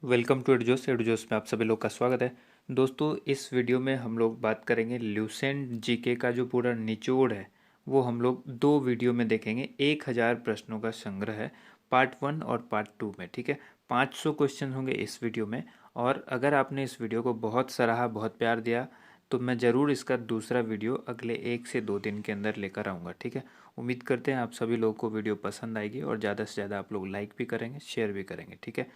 Welcome to एडुजोस में आप सभी लोग का स्वागत है। दोस्तों, इस वीडियो में हम लोग बात करेंगे ल्यूसेंट जीके का जो पूरा निचोड़ है वो हम लोग दो वीडियो में देखेंगे। 1000 प्रश्नों का संग्रह है, पार्ट 1 और पार्ट 2 में। ठीक है, 500 क्वेश्चन होंगे इस वीडियो में। और अगर आपने इस वीडियो को बहुत सराहा, बहुत प्यार दिया, तो मैं ज़रूर इसका दूसरा वीडियो अगले 1 से 2 दिन के अंदर लेकर आऊँगा। ठीक है, उम्मीद करते हैं आप सभी लोगों को वीडियो पसंद आएगी और ज़्यादा से ज़्यादा आप लोग लाइक भी करेंगे, शेयर भी करेंगे। ठीक है,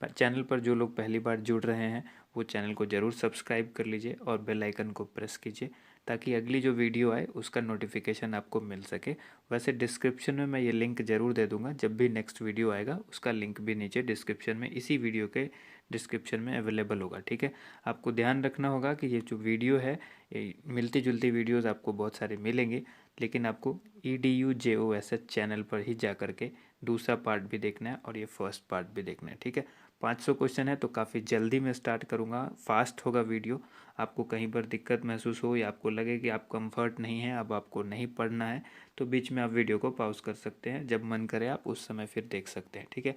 चैनल पर जो लोग पहली बार जुड़ रहे हैं वो चैनल को ज़रूर सब्सक्राइब कर लीजिए और बेल आइकन को प्रेस कीजिए ताकि अगली जो वीडियो आए उसका नोटिफिकेशन आपको मिल सके। वैसे डिस्क्रिप्शन में मैं ये लिंक ज़रूर दे दूंगा, जब भी नेक्स्ट वीडियो आएगा उसका लिंक भी नीचे डिस्क्रिप्शन में, इसी वीडियो के डिस्क्रिप्शन में अवेलेबल होगा। ठीक है, आपको ध्यान रखना होगा कि ये जो वीडियो है, मिलती जुलती वीडियोज़ आपको बहुत सारे मिलेंगे, लेकिन आपको EDUJOSH चैनल पर ही जा कर के दूसरा पार्ट भी देखना है और ये फर्स्ट पार्ट भी देखना है। ठीक है, 500 क्वेश्चन है तो काफ़ी जल्दी मैं स्टार्ट करूँगा, फास्ट होगा वीडियो। आपको कहीं पर दिक्कत महसूस हो या आपको लगे कि आप कंफर्ट नहीं है, अब आपको नहीं पढ़ना है, तो बीच में आप वीडियो को पॉज कर सकते हैं। जब मन करे आप उस समय फिर देख सकते हैं। ठीक है,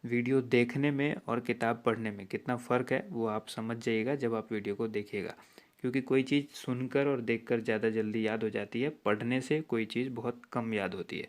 वीडियो देखने में और किताब पढ़ने में कितना फ़र्क है वो आप समझ जाइएगा जब आप वीडियो को देखिएगा। क्योंकि कोई चीज़ सुनकर और देखकर ज़्यादा जल्दी याद हो जाती है, पढ़ने से कोई चीज़ बहुत कम याद होती है।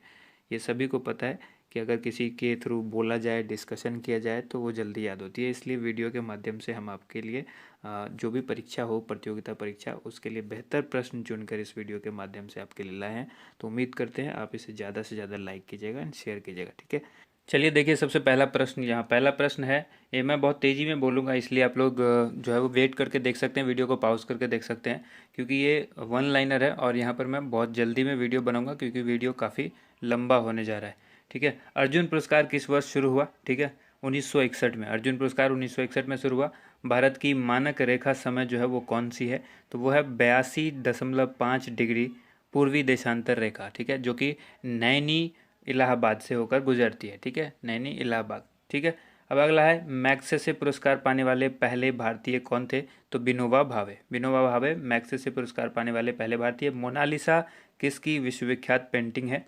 ये सभी को पता है कि अगर किसी के थ्रू बोला जाए, डिस्कशन किया जाए तो वो जल्दी याद होती है। इसलिए वीडियो के माध्यम से हम आपके लिए जो भी परीक्षा हो, प्रतियोगिता परीक्षा, उसके लिए बेहतर प्रश्न चुनकर इस वीडियो के माध्यम से आपके लिए लाए हैं। तो उम्मीद करते हैं आप इसे ज़्यादा से ज़्यादा लाइक कीजिएगा एंड शेयर कीजिएगा। ठीक है, चलिए देखिए, सबसे पहला प्रश्न, यहाँ पहला प्रश्न है। ये मैं बहुत तेज़ी में बोलूँगा, इसलिए आप लोग जो है वो वेट करके देख सकते हैं, वीडियो को पॉज करके देख सकते हैं, क्योंकि ये वन लाइनर है और यहाँ पर मैं बहुत जल्दी में वीडियो बनाऊँगा क्योंकि वीडियो काफ़ी लंबा होने जा रहा है। ठीक है, अर्जुन पुरस्कार किस वर्ष शुरू हुआ? ठीक है, 1961 में। अर्जुन पुरस्कार 1961 में शुरू हुआ। भारत की मानक रेखा समय जो है वो कौन सी है? तो वो है 82.5 डिग्री पूर्वी देशांतर रेखा। ठीक है, जो कि नैनी इलाहाबाद से होकर गुजरती है। ठीक है, नैनी इलाहाबाद। ठीक है, अब अगला है, मैग्सेसे पुरस्कार पाने वाले पहले भारतीय कौन थे? तो विनोबा भावे। विनोबा भावे मैग्सेसे पुरस्कार पाने वाले पहले भारतीय। मोनालिसा किसकी विश्वविख्यात पेंटिंग है?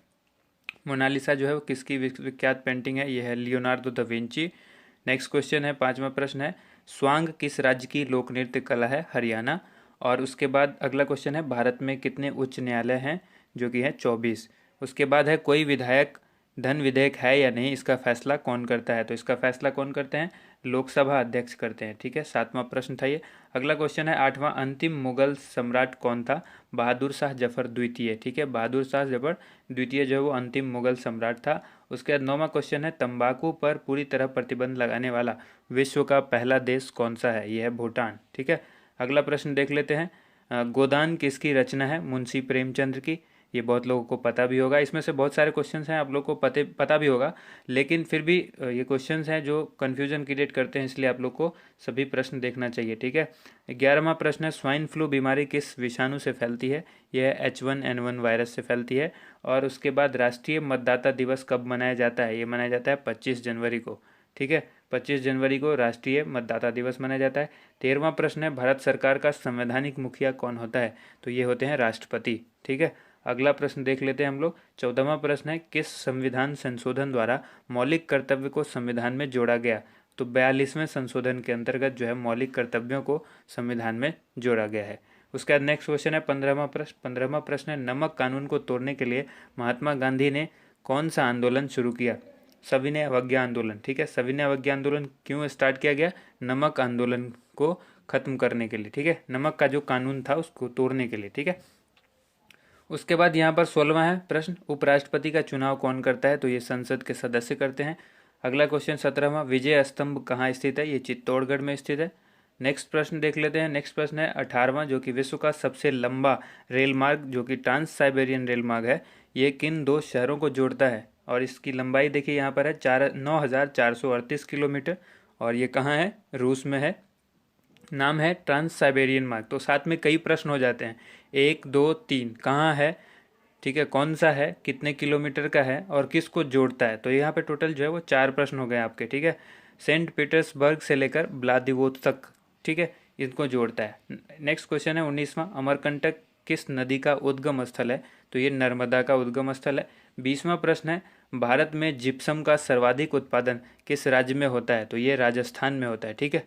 मोनालिसा जो है वो किसकी विख्यात पेंटिंग है? यह है Leonardo da Vinci. Next question है, पांचवा प्रश्न है, स्वांग किस राज्य की लोक नृत्य कला है? हरियाणा। और उसके बाद अगला क्वेश्चन है, भारत में कितने उच्च न्यायालय हैं? जो कि है 24। उसके बाद है, कोई विधायक धन विधेयक है या नहीं, इसका फैसला कौन करता है? तो इसका फैसला कौन करते हैं? लोकसभा अध्यक्ष करते हैं। ठीक है, सातवां प्रश्न था ये। अगला क्वेश्चन है, आठवां, अंतिम मुगल सम्राट कौन था? बहादुर शाह जफर द्वितीय। ठीक है, बहादुर शाह जफर द्वितीय जो है वो अंतिम मुगल सम्राट था। उसके बाद नौवां क्वेश्चन है, तंबाकू पर पूरी तरह प्रतिबंध लगाने वाला विश्व का पहला देश कौन सा है? यह है भूटान। ठीक है, अगला प्रश्न देख लेते हैं, गोदान किसकी रचना है? मुंशी प्रेमचंद्र की। ये बहुत लोगों को पता भी होगा, इसमें से बहुत सारे क्वेश्चंस हैं आप लोग को पता भी होगा, लेकिन फिर भी ये क्वेश्चंस हैं जो कन्फ्यूजन क्रिएट करते हैं, इसलिए आप लोग को सभी प्रश्न देखना चाहिए। ठीक है, 11वां प्रश्न है, स्वाइन फ्लू बीमारी किस विषाणु से फैलती है? यह H1N1 वायरस से फैलती है। और उसके बाद राष्ट्रीय मतदाता दिवस कब मनाया जाता है? ये मनाया जाता है 25 जनवरी को। ठीक है, 25 जनवरी को राष्ट्रीय मतदाता दिवस मनाया जाता है। 13वां प्रश्न है, भारत सरकार का संवैधानिक मुखिया कौन होता है? तो ये होते हैं राष्ट्रपति। ठीक है, अगला प्रश्न देख लेते हैं हम लोग। 14वां प्रश्न है, किस संविधान संशोधन द्वारा मौलिक कर्तव्य को संविधान में जोड़ा गया? तो 42वें संशोधन के अंतर्गत जो है मौलिक कर्तव्यों को संविधान में जोड़ा गया है। उसके बाद नेक्स्ट क्वेश्चन है 15वां प्रश्न है, नमक कानून को तोड़ने के लिए महात्मा गांधी ने कौन सा आंदोलन शुरू किया? सविनय अवज्ञा आंदोलन। ठीक है, सविनय अवज्ञा आंदोलन क्यों स्टार्ट किया गया? नमक आंदोलन को खत्म करने के लिए। ठीक है, नमक का जो कानून था उसको तोड़ने के लिए। ठीक है, उसके बाद यहाँ पर 16वां है प्रश्न, उपराष्ट्रपति का चुनाव कौन करता है? तो ये संसद के सदस्य करते हैं। अगला क्वेश्चन 17वां, विजय स्तंभ कहाँ स्थित है? ये चित्तौड़गढ़ में स्थित है। नेक्स्ट प्रश्न देख लेते हैं। नेक्स्ट प्रश्न है 18वां, जो कि विश्व का सबसे लंबा रेल मार्ग जो कि ट्रांस साइबेरियन रेल मार्ग है, ये किन दो शहरों को जोड़ता है? और इसकी लंबाई देखिए यहाँ पर है 9,438 किलोमीटर, और ये कहाँ है? रूस में है। नाम है ट्रांस साइबेरियन मार्ग। तो साथ में कई प्रश्न हो जाते हैं, 1 2 3 कहाँ है? ठीक है, कौन सा है, कितने किलोमीटर का है और किसको जोड़ता है? तो यहाँ पे टोटल जो है वो 4 प्रश्न हो गए आपके। ठीक है, सेंट पीटर्सबर्ग से लेकर व्लादिवोस्तोक, ठीक है, इनको जोड़ता है। नेक्स्ट क्वेश्चन है 19वां, अमरकंटक किस नदी का उद्गम स्थल है? तो ये नर्मदा का उद्गम स्थल है। 20वां प्रश्न है, भारत में जिप्सम का सर्वाधिक उत्पादन किस राज्य में होता है? तो ये राजस्थान में होता है। ठीक है,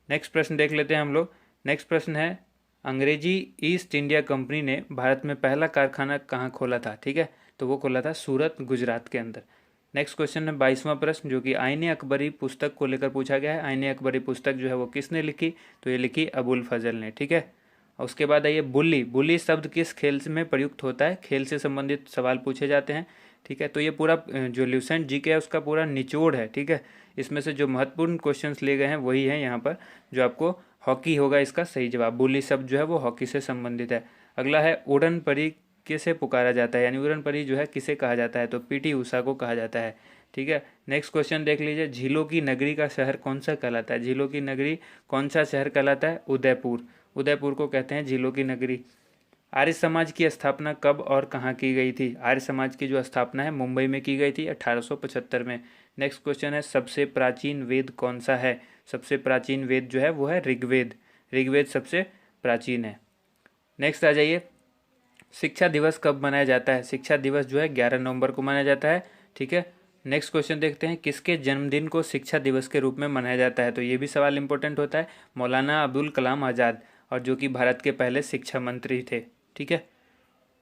नेक्स्ट प्रश्न देख लेते हैं हम लोग। नेक्स्ट प्रश्न है, अंग्रेजी ईस्ट इंडिया कंपनी ने भारत में पहला कारखाना कहाँ खोला था? ठीक है, तो वो खोला था सूरत, गुजरात के अंदर। नेक्स्ट क्वेश्चन है 22वां प्रश्न, जो कि आईने अकबरी पुस्तक को लेकर पूछा गया है। आईने अकबरी पुस्तक जो है वो किसने लिखी? तो ये लिखी अबुल फजल ने। ठीक है, और उसके बाद आइए बुल्ली। बुल्ली शब्द किस खेल में प्रयुक्त होता है? खेल से संबंधित सवाल पूछे जाते हैं। ठीक है, तो ये पूरा जो ल्यूसेंट जीके है उसका पूरा निचोड़ है। ठीक है, इसमें से जो महत्वपूर्ण क्वेश्चंस लिए गए हैं वही हैं यहाँ पर। जो आपको हॉकी होगा इसका सही जवाब। बुल्ली शब्द जो है वो हॉकी से संबंधित है। अगला है उड़न परी किसे पुकारा जाता है, यानी उड़न परी जो है किसे कहा जाता है? तो पीटी उषा को कहा जाता है। ठीक है, नेक्स्ट क्वेश्चन देख लीजिए, झीलों की नगरी का शहर कौन सा कहलाता है? झीलों की नगरी कौन सा शहर कहलाता है? उदयपुर। उदयपुर को कहते हैं झीलों की नगरी। आर्य समाज की स्थापना कब और कहाँ की गई थी? आर्य समाज की जो स्थापना है मुंबई में की गई थी 1875 में। नेक्स्ट क्वेश्चन है, सबसे प्राचीन वेद कौन सा है? सबसे प्राचीन वेद जो है वो है ऋग्वेद। ऋग्वेद सबसे प्राचीन है। नेक्स्ट आ जाइए, शिक्षा दिवस कब मनाया जाता है? शिक्षा दिवस जो है 11 नवंबर को मनाया जाता है। ठीक है, नेक्स्ट क्वेश्चन देखते हैं, किसके जन्मदिन को शिक्षा दिवस के रूप में मनाया जाता है? तो ये भी सवाल इंपॉर्टेंट होता है। मौलाना अबुल कलाम आज़ाद, और जो कि भारत के पहले शिक्षा मंत्री थे। ठीक है,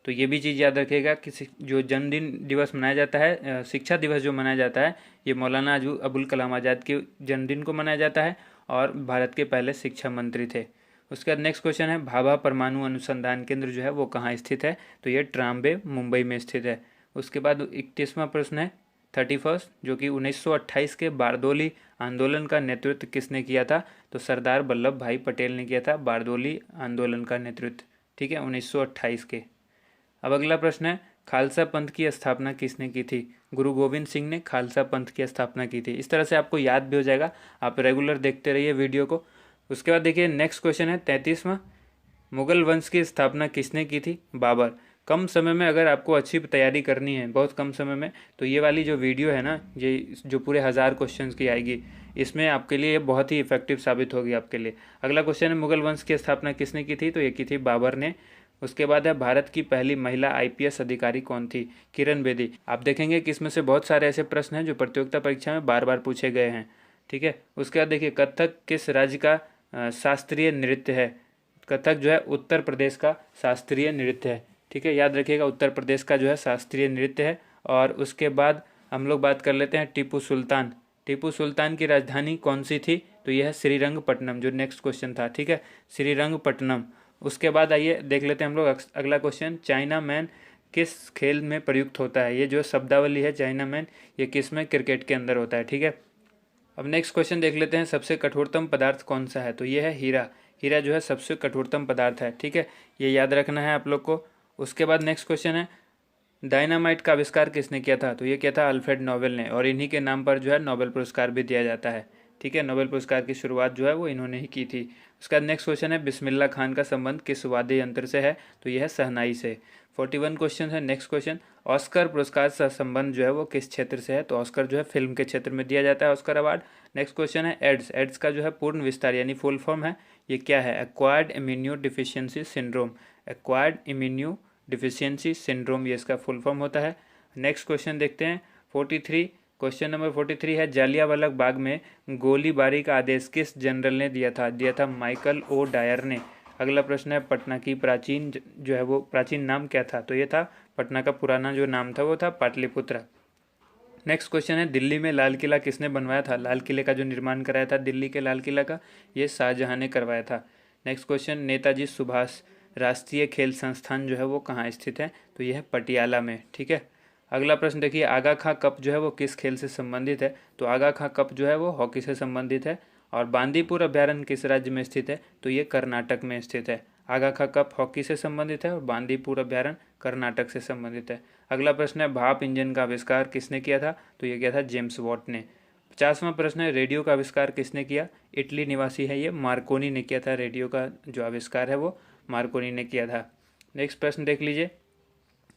तो ये भी चीज़ याद रखिएगा कि जो जन्मदिन दिवस मनाया जाता है, शिक्षा दिवस जो मनाया जाता है, ये मौलाना अबुल कलाम आज़ाद के जन्मदिन को मनाया जाता है और भारत के पहले शिक्षा मंत्री थे। उसके बाद नेक्स्ट क्वेश्चन है, भाभा परमाणु अनुसंधान केंद्र जो है वो कहाँ स्थित है? तो ये ट्राम्बे, मुंबई में स्थित है। उसके बाद 31वां प्रश्न है 31, जो कि 1928 के बारदोली आंदोलन का नेतृत्व किसने किया था? तो सरदार वल्लभ भाई पटेल ने किया था बारदोली आंदोलन का नेतृत्व। ठीक है, 1928 के। अब अगला प्रश्न है, खालसा पंथ की स्थापना किसने की थी? गुरु गोविंद सिंह ने खालसा पंथ की स्थापना की थी। इस तरह से आपको याद भी हो जाएगा, आप रेगुलर देखते रहिए वीडियो को। उसके बाद देखिए नेक्स्ट क्वेश्चन है 33वां, मुगल वंश की स्थापना किसने की थी? बाबर। कम समय में अगर आपको अच्छी तैयारी करनी है, बहुत कम समय में, तो ये वाली जो वीडियो है ना, ये जो पूरे 1000 क्वेश्चंस की आएगी, इसमें आपके लिए बहुत ही इफेक्टिव साबित होगी आपके लिए। अगला क्वेश्चन है, मुगल वंश की स्थापना किसने की थी? तो ये की थी बाबर ने। उसके बाद है, भारत की पहली महिला आईपीएस अधिकारी कौन थी? किरण बेदी। आप देखेंगे कि इसमें से बहुत सारे ऐसे प्रश्न हैं जो प्रतियोगिता परीक्षा में बार बार पूछे गए हैं। ठीक है, उसके बाद देखिए, कथक किस राज्य का शास्त्रीय नृत्य है? कथक जो है उत्तर प्रदेश का शास्त्रीय नृत्य है। ठीक है, याद रखिएगा, उत्तर प्रदेश का जो है शास्त्रीय नृत्य है। और उसके बाद हम लोग बात कर लेते हैं टीपू सुल्तान। टीपू सुल्तान की राजधानी कौन सी थी? तो यह है श्रीरंगपट्टनम, जो नेक्स्ट क्वेश्चन था। ठीक है, श्रीरंगपट्टनम। उसके बाद आइए देख लेते हैं हम लोग अगला क्वेश्चन, चाइना मैन किस खेल में प्रयुक्त होता है? ये जो शब्दावली है चाइना मैन, ये किस में? क्रिकेट के अंदर होता है। ठीक है, अब नेक्स्ट क्वेश्चन देख लेते हैं, सबसे कठोरतम पदार्थ कौन सा है? तो ये है हीरा। हीरा जो है सबसे कठोरतम पदार्थ है। ठीक है, ये याद रखना है आप लोग को। उसके बाद नेक्स्ट क्वेश्चन है, डायनामाइट का आविष्कार किसने किया था? तो ये किया था अल्फ्रेड नोबेल ने, और इन्हीं के नाम पर जो है नोबेल पुरस्कार भी दिया जाता है। ठीक है, नोबेल पुरस्कार की शुरुआत जो है वो इन्होंने ही की थी। उसका नेक्स्ट क्वेश्चन है, बिस्मिल्लाह खान का संबंध किस वाद्य यंत्र से है? तो यह है शहनाई से। 41 क्वेश्चन है। नेक्स्ट क्वेश्चन, ऑस्कर पुरस्कार से संबंध जो है वो किस क्षेत्र से है? तो ऑस्कर जो है फिल्म के क्षेत्र में दिया जाता है, ऑस्कर अवार्ड। नेक्स्ट क्वेश्चन है, एड्स। एड्स का जो है पूर्ण विस्तार यानी फुल फॉर्म है, ये क्या है? Acquired immuno deficiency syndrome. Acquired immuno deficiency syndrome, ये इसका फुल फॉर्म होता है। नेक्स्ट क्वेश्चन देखते हैं 43। क्वेश्चन नंबर 43 है, जालियांवाला बाग में गोलीबारी का आदेश किस जनरल ने दिया था? दिया था माइकल ओ डायर ने। अगला प्रश्न है, पटना की प्राचीन जो है वो प्राचीन नाम क्या था? तो ये था, पटना का पुराना जो नाम था वो था पाटलिपुत्र। नेक्स्ट क्वेश्चन है, दिल्ली में लाल किला किसने बनवाया था? लाल किले का जो निर्माण कराया था दिल्ली के लाल किला का, ये शाहजहां ने करवाया था। नेक्स्ट क्वेश्चन, नेताजी सुभाष राष्ट्रीय खेल संस्थान जो है वो कहाँ स्थित है? तो यह है पटियाला में। ठीक है, अगला प्रश्न देखिए, आगा खां कप जो है वो किस खेल से संबंधित है? तो आगा खां कप जो है वो हॉकी से संबंधित है। और बांदीपुर अभ्यारण्य किस राज्य में स्थित है? तो ये कर्नाटक में स्थित है। आगा खां कप हॉकी से संबंधित है और बांदीपुर अभ्यारण्य कर्नाटक से संबंधित है। अगला प्रश्न है, भाप इंजन का आविष्कार किसने किया था? तो ये किया था जेम्स वॉट ने। 50वां प्रश्न है, रेडियो का आविष्कार किसने किया? इटली निवासी है ये, मार्कोनी ने किया था। रेडियो का जो आविष्कार है वो मार्कोनी ने किया था। नेक्स्ट प्रश्न देख लीजिए,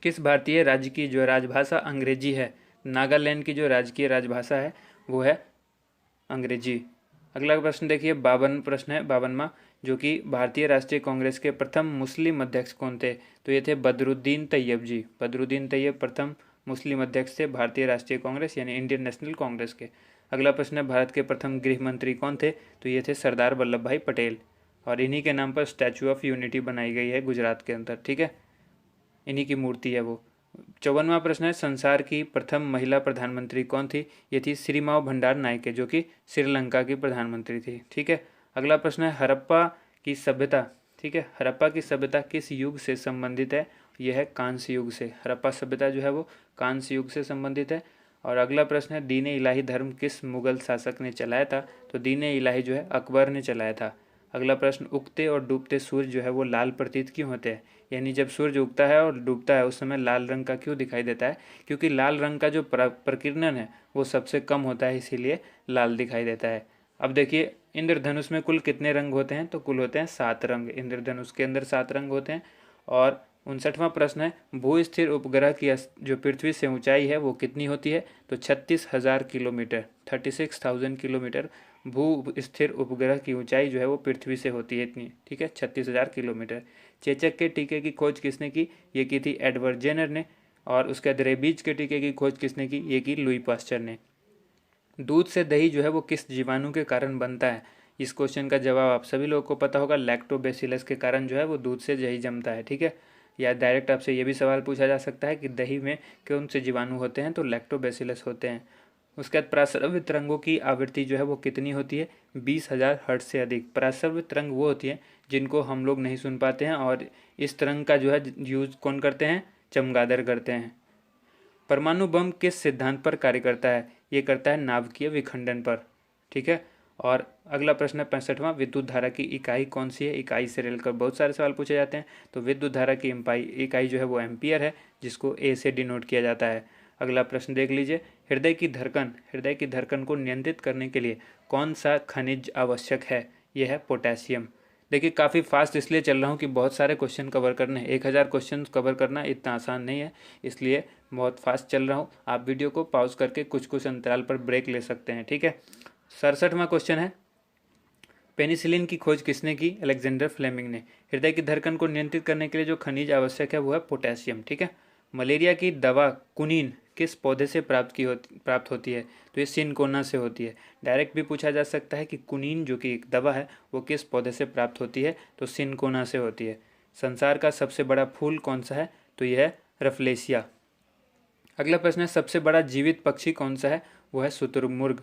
किस भारतीय राज्य की जो राजभाषा अंग्रेजी है? नागालैंड की जो राजकीय राजभाषा है वो है अंग्रेजी। अगला प्रश्न देखिए, 52 प्रश्न है, 52वां, जो कि भारतीय राष्ट्रीय कांग्रेस के प्रथम मुस्लिम अध्यक्ष कौन थे? तो ये थे बदरुद्दीन तैयब जी। बदरुद्दीन तैयब प्रथम मुस्लिम अध्यक्ष थे भारतीय राष्ट्रीय कांग्रेस यानी इंडियन नेशनल कांग्रेस के। अगला प्रश्न है भारत के प्रथम गृह मंत्री कौन थे, तो ये थे सरदार वल्लभ भाई पटेल, और इन्हीं के नाम पर स्टैचू ऑफ यूनिटी बनाई गई है गुजरात के अंदर, ठीक है, इन्हीं की मूर्ति है वो। 54वां प्रश्न है संसार की प्रथम महिला प्रधानमंत्री कौन थी, ये थी श्रीमाव भंडार नायके जो कि श्रीलंका की प्रधानमंत्री थी, ठीक है। अगला प्रश्न है हड़प्पा की सभ्यता, ठीक है, हड़प्पा की सभ्यता किस युग से संबंधित है, यह है कांस्य युग से। हड़प्पा सभ्यता जो है वो कांस्य युग से संबंधित है। और अगला प्रश्न है दीन इलाही धर्म किस मुगल शासक ने चलाया था, तो दीन इलाही जो है अकबर ने चलाया था। अगला प्रश्न उगते और डूबते सूर्य जो है वो लाल प्रतीत क्यों होते हैं, यानी जब सूर्य उगता है और डूबता है उस समय लाल रंग का क्यों दिखाई देता है, क्योंकि लाल रंग का जो प्रकीर्णन है वो सबसे कम होता है, इसीलिए लाल दिखाई देता है। अब देखिए इंद्रधनुष में कुल कितने रंग होते हैं, तो कुल होते हैं 7 रंग, इंद्रधनुष के अंदर 7 रंग होते हैं। और 59वां प्रश्न है भू स्थिर उपग्रह की जो पृथ्वी से ऊंचाई है वो कितनी होती है, तो 36,000 किलोमीटर, 36,000 किलोमीटर भू स्थिर उपग्रह की ऊंचाई जो है वो पृथ्वी से होती है इतनी, ठीक है, 36,000 किलोमीटर। चेचक के टीके की खोज किसने की, ये की थी एडवर्ड जेनर ने। और उसके बाद रेबीज के टीके की खोज किसने की, ये की लुई पास्चर ने। दूध से दही जो है वो किस जीवाणु के कारण बनता है, इस क्वेश्चन का जवाब आप सभी लोगों को पता होगा, लैक्टोबैसिलस के कारण जो है वो दूध से दही जमता है, ठीक है। या डायरेक्ट आपसे ये भी सवाल पूछा जा सकता है कि दही में कौन से जीवाणु होते हैं, तो लैक्टोबैसिलस होते हैं। उसके बाद प्रासरव्य तरंगों की आवृत्ति जो है वो कितनी होती है, 20,000 हर्ट्ज से अधिक। प्रासरव्य तरंग वो होती है जिनको हम लोग नहीं सुन पाते हैं, और इस तरंग का जो है यूज कौन करते हैं, चमगादड़ करते हैं। परमाणु बम किस सिद्धांत पर कार्य करता है, ये करता है नाभिकीय विखंडन पर, ठीक है। और अगला प्रश्न है 65वां विद्युत धारा की इकाई कौन सी है, इकाई से रेलकर बहुत सारे सवाल पूछे जाते हैं। तो विद्युत धारा की इकाई जो है वो एम्पियर है, जिसको ए से डिनोट किया जाता है। अगला प्रश्न देख लीजिए हृदय की धड़कन को नियंत्रित करने के लिए कौन सा खनिज आवश्यक है, यह है पोटेशियम। देखिए काफ़ी फास्ट इसलिए चल रहा हूँ कि बहुत सारे क्वेश्चन कवर करने हैं, 1000 क्वेश्चन कवर करना इतना आसान नहीं है, इसलिए बहुत फास्ट चल रहा हूँ। आप वीडियो को पॉज करके कुछ कुछ अंतराल पर ब्रेक ले सकते हैं, ठीक है। 67वां क्वेश्चन है पेनिसिलिन की खोज किसने की, अलेक्जेंडर फ्लेमिंग ने। हृदय की धड़कन को नियंत्रित करने के लिए जो खनिज आवश्यक है वो है पोटेशियम, ठीक है। मलेरिया की दवा कुनीन किस पौधे से प्राप्त होती है, तो ये सिनकोना से होती है। डायरेक्ट भी पूछा जा सकता है कि कुनीन जो कि एक दवा है वो किस पौधे से प्राप्त होती है, तो सिनकोना से होती है। संसार का सबसे बड़ा फूल कौन सा है, तो यह है रफलेसिया। अगला प्रश्न है सबसे बड़ा जीवित पक्षी कौन सा है, वो है शुतुरमुर्ग,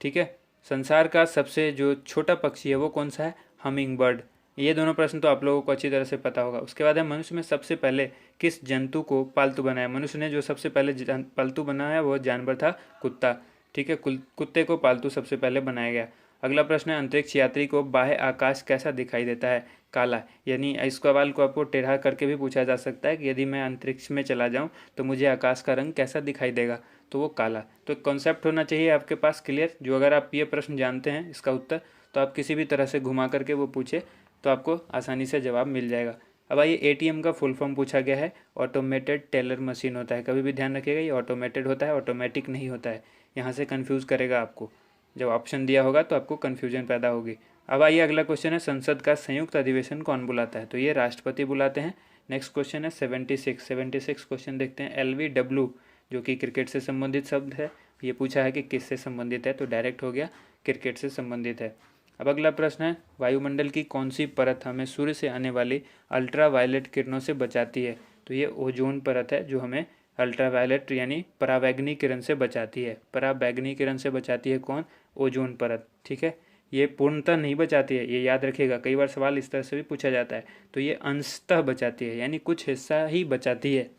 ठीक है। संसार का सबसे जो छोटा पक्षी है वो कौन सा है, हमिंग बर्ड। ये दोनों प्रश्न तो आप लोगों को अच्छी तरह से पता होगा। उसके बाद है मनुष्य में सबसे पहले किस जंतु को पालतू बनाया, मनुष्य ने जो सबसे पहले पालतू बनाया वो जानवर था कुत्ता, ठीक है, कुत्ते को पालतू सबसे पहले बनाया गया। अगला प्रश्न है अंतरिक्ष यात्री को बाह्य आकाश कैसा दिखाई देता है, काला। यानी इस सवाल को आपको टेढ़ा करके भी पूछा जा सकता है कि यदि मैं अंतरिक्ष में चला जाऊं तो मुझे आकाश का रंग कैसा दिखाई देगा, तो वो काला। तो कॉन्सेप्ट होना चाहिए आपके पास क्लियर, जो अगर आप ये प्रश्न जानते हैं इसका उत्तर तो आप किसी भी तरह से घुमा करके वो पूछे तो आपको आसानी से जवाब मिल जाएगा। अब आइए एटीएम का फुल फॉर्म पूछा गया है, ऑटोमेटेड टेलर मशीन होता है। कभी भी ध्यान रखिएगा ये ऑटोमेटेड होता है, ऑटोमेटिक नहीं होता है। यहाँ से कन्फ्यूज़ करेगा आपको, जब ऑप्शन दिया होगा तो आपको कन्फ्यूजन पैदा होगी। अब आइए अगला क्वेश्चन है संसद का संयुक्त अधिवेशन कौन बुलाता है, तो ये राष्ट्रपति बुलाते हैं। नेक्स्ट क्वेश्चन है 76 क्वेश्चन देखते हैं। LBW जो कि क्रिकेट से संबंधित शब्द है, ये पूछा है कि किससे संबंधित है, तो डायरेक्ट हो गया क्रिकेट से संबंधित है। अब अगला प्रश्न है वायुमंडल की कौन सी परत हमें सूर्य से आने वाली अल्ट्रा वायलेट किरणों से बचाती है, तो ये ओजोन परत है जो हमें अल्ट्रा वायलेट यानी पराबैंगनी किरण से बचाती है। पराबैंगनी किरण से बचाती है कौन, ओजोन परत, ठीक है। ये पूर्णतः नहीं बचाती है, ये याद रखिएगा, कई बार सवाल इस तरह से भी पूछा जाता है। तो ये अंशतः बचाती है, यानी कुछ हिस्सा ही बचाती है।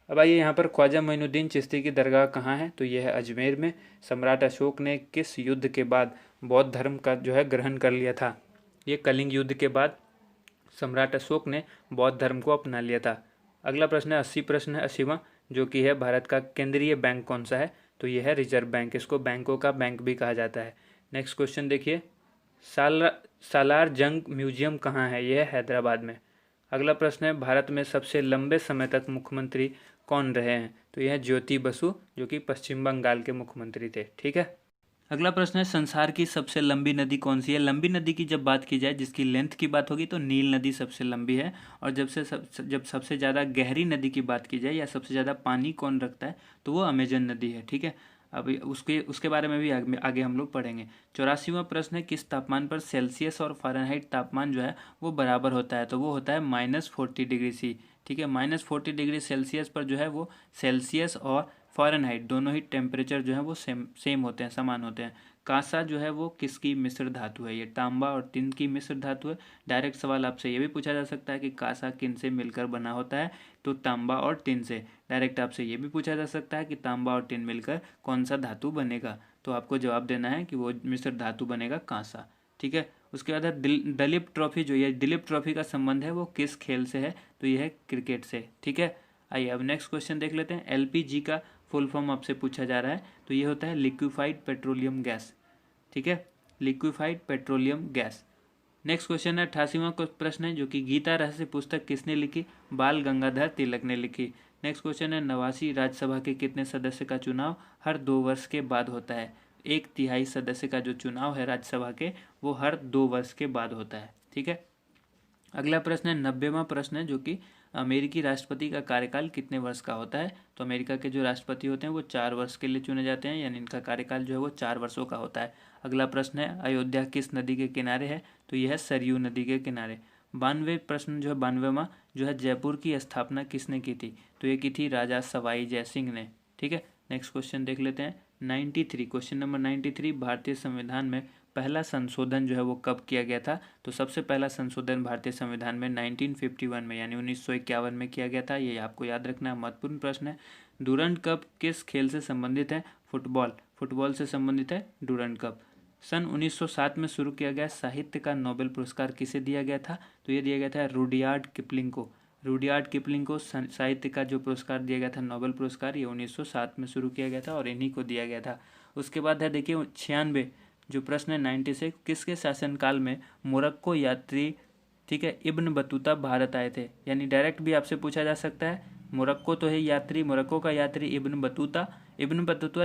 अब आइए यहाँ पर ख्वाजा मोइनुद्दीन चिश्ती की दरगाह कहाँ है, तो यह है अजमेर में। सम्राट अशोक ने किस युद्ध के बाद बौद्ध धर्म का जो है ग्रहण कर लिया था, ये कलिंग युद्ध के बाद सम्राट अशोक ने बौद्ध धर्म को अपना लिया था। अगला प्रश्न है 80 प्रश्न है 80वां, जो कि है भारत का केंद्रीय बैंक कौन सा है, तो यह है रिजर्व बैंक, इसको बैंकों का बैंक भी कहा जाता है। नेक्स्ट क्वेश्चन देखिए सालार जंग म्यूजियम कहाँ है, यह है हैदराबाद में। अगला प्रश्न है भारत में सबसे लंबे समय तक मुख्यमंत्री कौन रहे हैं, तो यह ज्योति बसु जो कि पश्चिम बंगाल के मुख्यमंत्री थे, ठीक है। अगला प्रश्न है, संसार की सबसे लंबी नदी कौन सी है? लंबी नदी की जब बात की जाए, जिसकी लेंथ की बात होगी, तो नील नदी सबसे लंबी है। और जब सबसे ज़्यादा गहरी नदी की बात की जाए या सबसे ज़्यादा पानी कौन रखता है, तो वो अमेजन नदी है। ठीक है, अब उसके उसके बारे में भी आगे हम लोग पढ़ेंगे। 84वां प्रश्न है, किस तापमान पर सेल्सियस और फ़ारेनहाइट तापमान जो है वो बराबर होता है? तो वो होता है -40 डिग्री C। ठीक है, -40 डिग्री सेल्सियस पर जो है वो सेल्सियस और फ़ारेनहाइट दोनों ही टेम्परेचर जो है वो सेम होते हैं, समान होते हैं। कांसा जो है वो किसकी मिश्र धातु है? ये तांबा और टिन की मिश्र धातु है। डायरेक्ट सवाल आपसे ये भी पूछा जा सकता है कि कांसा किन से मिलकर बना होता है? तो तांबा और टिन से। डायरेक्ट आपसे ये भी पूछा जा सकता है कि तांबा और टिन मिलकर कौन सा धातु बनेगा? तो आपको जवाब देना है कि वो मिश्र धातु बनेगा कांसा। ठीक है, उसके बाद है दलीप ट्रॉफी। जो ये दलीप ट्रॉफी का संबंध है वो किस खेल से है? तो यह है क्रिकेट से। ठीक है, आइए अब नेक्स्ट क्वेश्चन देख लेते हैं। एलपीजी का फुल फॉर्म आपसे पूछा जा रहा है, तो ये होता है लिक्विफाइड पेट्रोलियम गैस। ठीक है, liquefied petroleum gas. Next question है, 88वां प्रश्न है, जो कि गीता रहस्य पुस्तक किसने लिखी? बाल गंगाधर तिलक ने लिखी। नेक्स्ट क्वेश्चन है, 89वीं राज्यसभा के कितने सदस्य का चुनाव हर 2 वर्ष के बाद होता है? 1/3 सदस्य का जो चुनाव है राज्यसभा के, वो हर 2 वर्ष के बाद होता है। ठीक है, अगला प्रश्न है, 90वां प्रश्न है, जो कि अमेरिकी राष्ट्रपति का कार्यकाल कितने वर्ष का होता है? तो अमेरिका के जो राष्ट्रपति होते हैं वो 4 वर्ष के लिए चुने जाते हैं, यानी इनका कार्यकाल जो है वो 4 वर्षों का होता है। अगला प्रश्न है, अयोध्या किस नदी के किनारे है? तो यह है सरयू नदी के किनारे। 92 प्रश्न जो है, 92वां जो है, जयपुर की स्थापना किसने की थी? तो ये की थी राजा सवाई जय सिंह ने। ठीक है, नेक्स्ट क्वेश्चन देख लेते हैं। 93, क्वेश्चन नंबर 93, भारतीय संविधान में पहला संशोधन जो है वो कब किया गया था? तो सबसे पहला संशोधन भारतीय संविधान में 1951 में, यानी 1951 में किया गया था। ये आपको याद रखना महत्वपूर्ण प्रश्न है। डूरंड कप किस खेल से संबंधित है? फुटबॉल से संबंधित है डूरंड कप। सन 1907 में शुरू किया गया साहित्य का नोबेल पुरस्कार किसे दिया गया था? तो ये दिया गया था रुडयार्ड किपलिंग को। रुडयार्ड किपलिंग को साहित्य का जो पुरस्कार दिया गया था, नोबेल पुरस्कार, ये 1907 में शुरू किया गया था और इन्हीं को दिया गया था। उसके बाद है देखिए 96, जो प्रश्न है 96, किसके शासनकाल में मोरक्को यात्री, ठीक है, इब्न बतूता भारत आए थे? यानी डायरेक्ट भी आपसे पूछा जा सकता है। मोरक्को तो है यात्री, मोरक्को का यात्री इब्न बतूता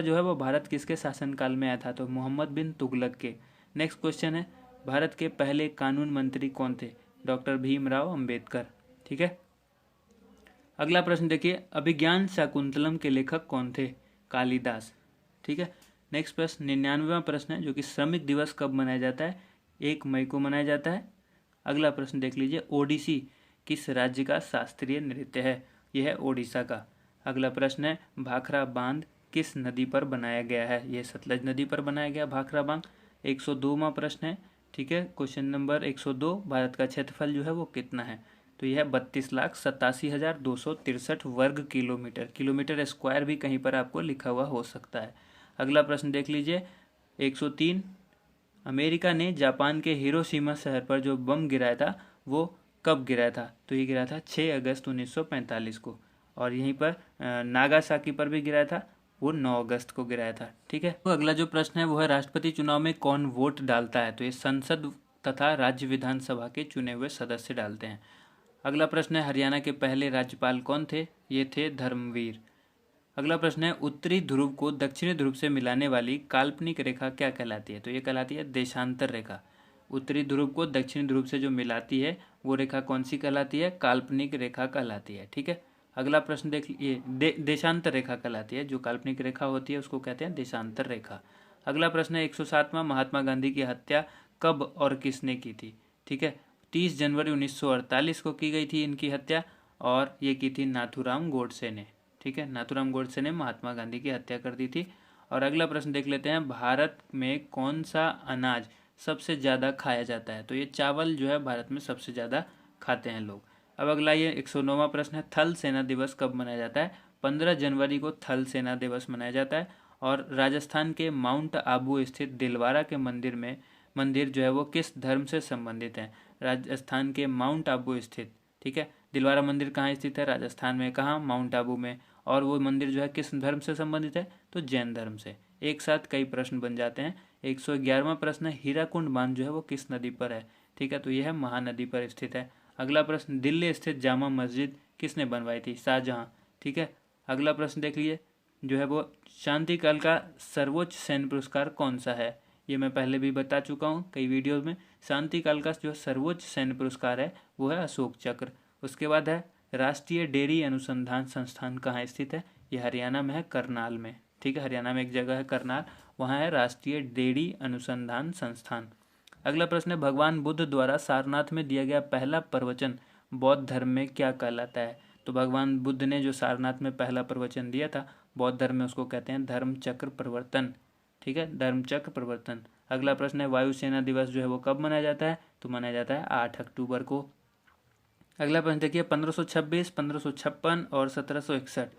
जो है वो भारत किसके शासनकाल में आया था? तो मोहम्मद बिन तुगलक के। नेक्स्ट क्वेश्चन है, भारत के पहले कानून मंत्री कौन थे? डॉक्टर भीमराव अंबेडकर। ठीक है, अगला प्रश्न देखिए, अभिज्ञान शाकुंतलम के लेखक कौन थे? कालिदास। ठीक है, नेक्स्ट प्रश्न 99वां प्रश्न है, जो कि श्रमिक दिवस कब मनाया जाता है? 1 मई को मनाया जाता है। अगला प्रश्न देख लीजिए, ओडिसी किस राज्य का शास्त्रीय नृत्य है? यह है ओडिशा का। अगला प्रश्न है, भाखड़ा बांध किस नदी पर बनाया गया है? यह सतलज नदी पर बनाया गया भाखड़ा बांध। 102वां प्रश्न है, ठीक है, क्वेश्चन नंबर 102, भारत का क्षेत्रफल जो है वो कितना है? तो यह 32,87,263 वर्ग किलोमीटर। किलोमीटर स्क्वायर भी कहीं पर आपको लिखा हुआ हो सकता है। अगला प्रश्न देख लीजिए, 103, अमेरिका ने जापान के हिरोशिमा शहर पर जो बम गिराया था वो कब गिराया था? तो ये गिराया था 6 अगस्त 1945 को। और यहीं पर नागासाकी पर भी गिराया था, वो 9 अगस्त को गिराया था। ठीक है, तो अगला जो प्रश्न है वो है, राष्ट्रपति चुनाव में कौन वोट डालता है? तो ये संसद तथा राज्य विधानसभा के चुने हुए सदस्य डालते हैं। अगला प्रश्न है, हरियाणा के पहले राज्यपाल कौन थे? ये थे धर्मवीर। अगला प्रश्न है, उत्तरी ध्रुव को दक्षिणी ध्रुव से मिलाने वाली काल्पनिक रेखा क्या कहलाती है? तो ये कहलाती है देशांतर रेखा। उत्तरी ध्रुव को दक्षिणी ध्रुव से जो मिलाती है वो रेखा कौन सी कहलाती है? काल्पनिक रेखा कहलाती है। ठीक है, अगला प्रश्न देख लीजिए, देशांतर रेखा कहलाती है। जो काल्पनिक रेखा होती है उसको कहते हैं देशांतर रेखा। अगला प्रश्न है, 107वां, महात्मा गांधी की हत्या कब और किसने की थी? ठीक है, 30 जनवरी 1948 को की गई थी इनकी हत्या, और ये की थी नाथूराम गोडसे ने। ठीक है, नाथूराम गोडसे ने महात्मा गांधी की हत्या कर दी थी। और अगला प्रश्न देख लेते हैं, भारत में कौन सा अनाज सबसे ज़्यादा खाया जाता है? तो ये चावल जो है भारत में सबसे ज़्यादा खाते हैं लोग। अब अगला ये 109वां प्रश्न है, थल सेना दिवस कब मनाया जाता है? 15 जनवरी को थल सेना दिवस मनाया जाता है। और राजस्थान के माउंट आबू स्थित दिलवारा के मंदिर जो है वो किस धर्म से संबंधित है? राजस्थान के माउंट आबू स्थित, ठीक है, दिलवारा मंदिर कहाँ स्थित है? राजस्थान में। कहाँ? माउंट आबू में। और वो मंदिर जो है किस धर्म से संबंधित है? तो जैन धर्म से। एक साथ कई प्रश्न बन जाते हैं। 111वां प्रश्न है, हीराकुंड बांध जो है वो किस नदी पर है? ठीक है, तो यह है महानदी पर स्थित है। अगला प्रश्न, दिल्ली स्थित जामा मस्जिद किसने बनवाई थी? शाहजहां। ठीक है, अगला प्रश्न देख लीजिए, जो है वो शांति काल का सर्वोच्च सैन्य पुरस्कार कौन सा है? ये मैं पहले भी बता चुका हूँ कई वीडियो में। शांति काल का जो सर्वोच्च सैन्य पुरस्कार है वो है अशोक चक्र। उसके बाद है राष्ट्रीय डेयरी अनुसंधान संस्थान कहाँ स्थित है? ये हरियाणा में है, करनाल में। ठीक है, हरियाणा में एक जगह है करनाल, वहाँ है राष्ट्रीय डेयरी अनुसंधान संस्थान। अगला प्रश्न है भगवान बुद्ध द्वारा सारनाथ में दिया गया पहला प्रवचन बौद्ध धर्म में क्या कहलाता है? तो भगवान बुद्ध ने जो सारनाथ में पहला प्रवचन दिया था बौद्ध धर्म में, उसको कहते हैं धर्म चक्र प्रवर्तन। ठीक है, धर्म चक्र प्रवर्तन। अगला प्रश्न है वायुसेना दिवस जो है वो कब मनाया जाता है? तो मनाया जाता है 8 अक्टूबर को। अगला प्रश्न देखिए 1526, 1556 और 1761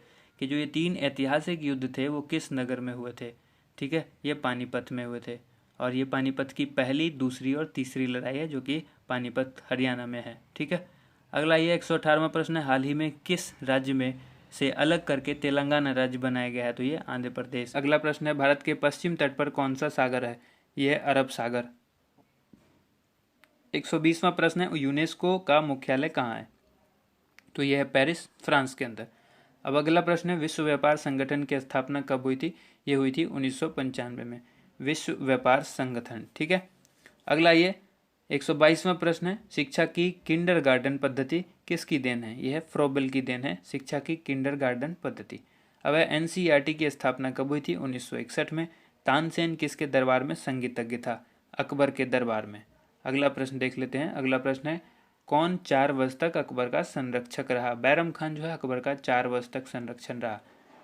के जो ये 3 ऐतिहासिक युद्ध थे वो किस नगर में हुए थे? ठीक है, ये पानीपत में हुए थे। और ये पानीपत की पहली, दूसरी और तीसरी लड़ाई है जो कि पानीपत हरियाणा में है। ठीक है, अगला ये 118वां प्रश्न है हाल ही में किस राज्य में से अलग करके तेलंगाना राज्य बनाया गया है? तो ये आंध्र प्रदेश। अगला प्रश्न है भारत के पश्चिम तट पर कौन सा सागर है? यह है अरब सागर। 120वां प्रश्न है यूनेस्को का मुख्यालय कहाँ है? तो यह है पेरिस, फ्रांस के अंदर। अब अगला प्रश्न है विश्व व्यापार संगठन की स्थापना कब हुई थी? ये हुई थी 1995 में, विश्व व्यापार संगठन। ठीक है, अगला ये 122वां प्रश्न है शिक्षा की किंडरगार्टन पद्धति किसकी देन है? यह है फ्रोबेल की देन है, शिक्षा की किंडरगार्टन पद्धति। अब है एनसीईआरटी की स्थापना कब हुई थी? 1961 में। तानसेन किसके दरबार में संगीतज्ञ था? अकबर के दरबार में। अगला प्रश्न देख लेते हैं। अगला प्रश्न है कौन 4 वर्ष तक अकबर का संरक्षक रहा? बैरम खान जो है अकबर का 4 वर्ष तक संरक्षण रहा।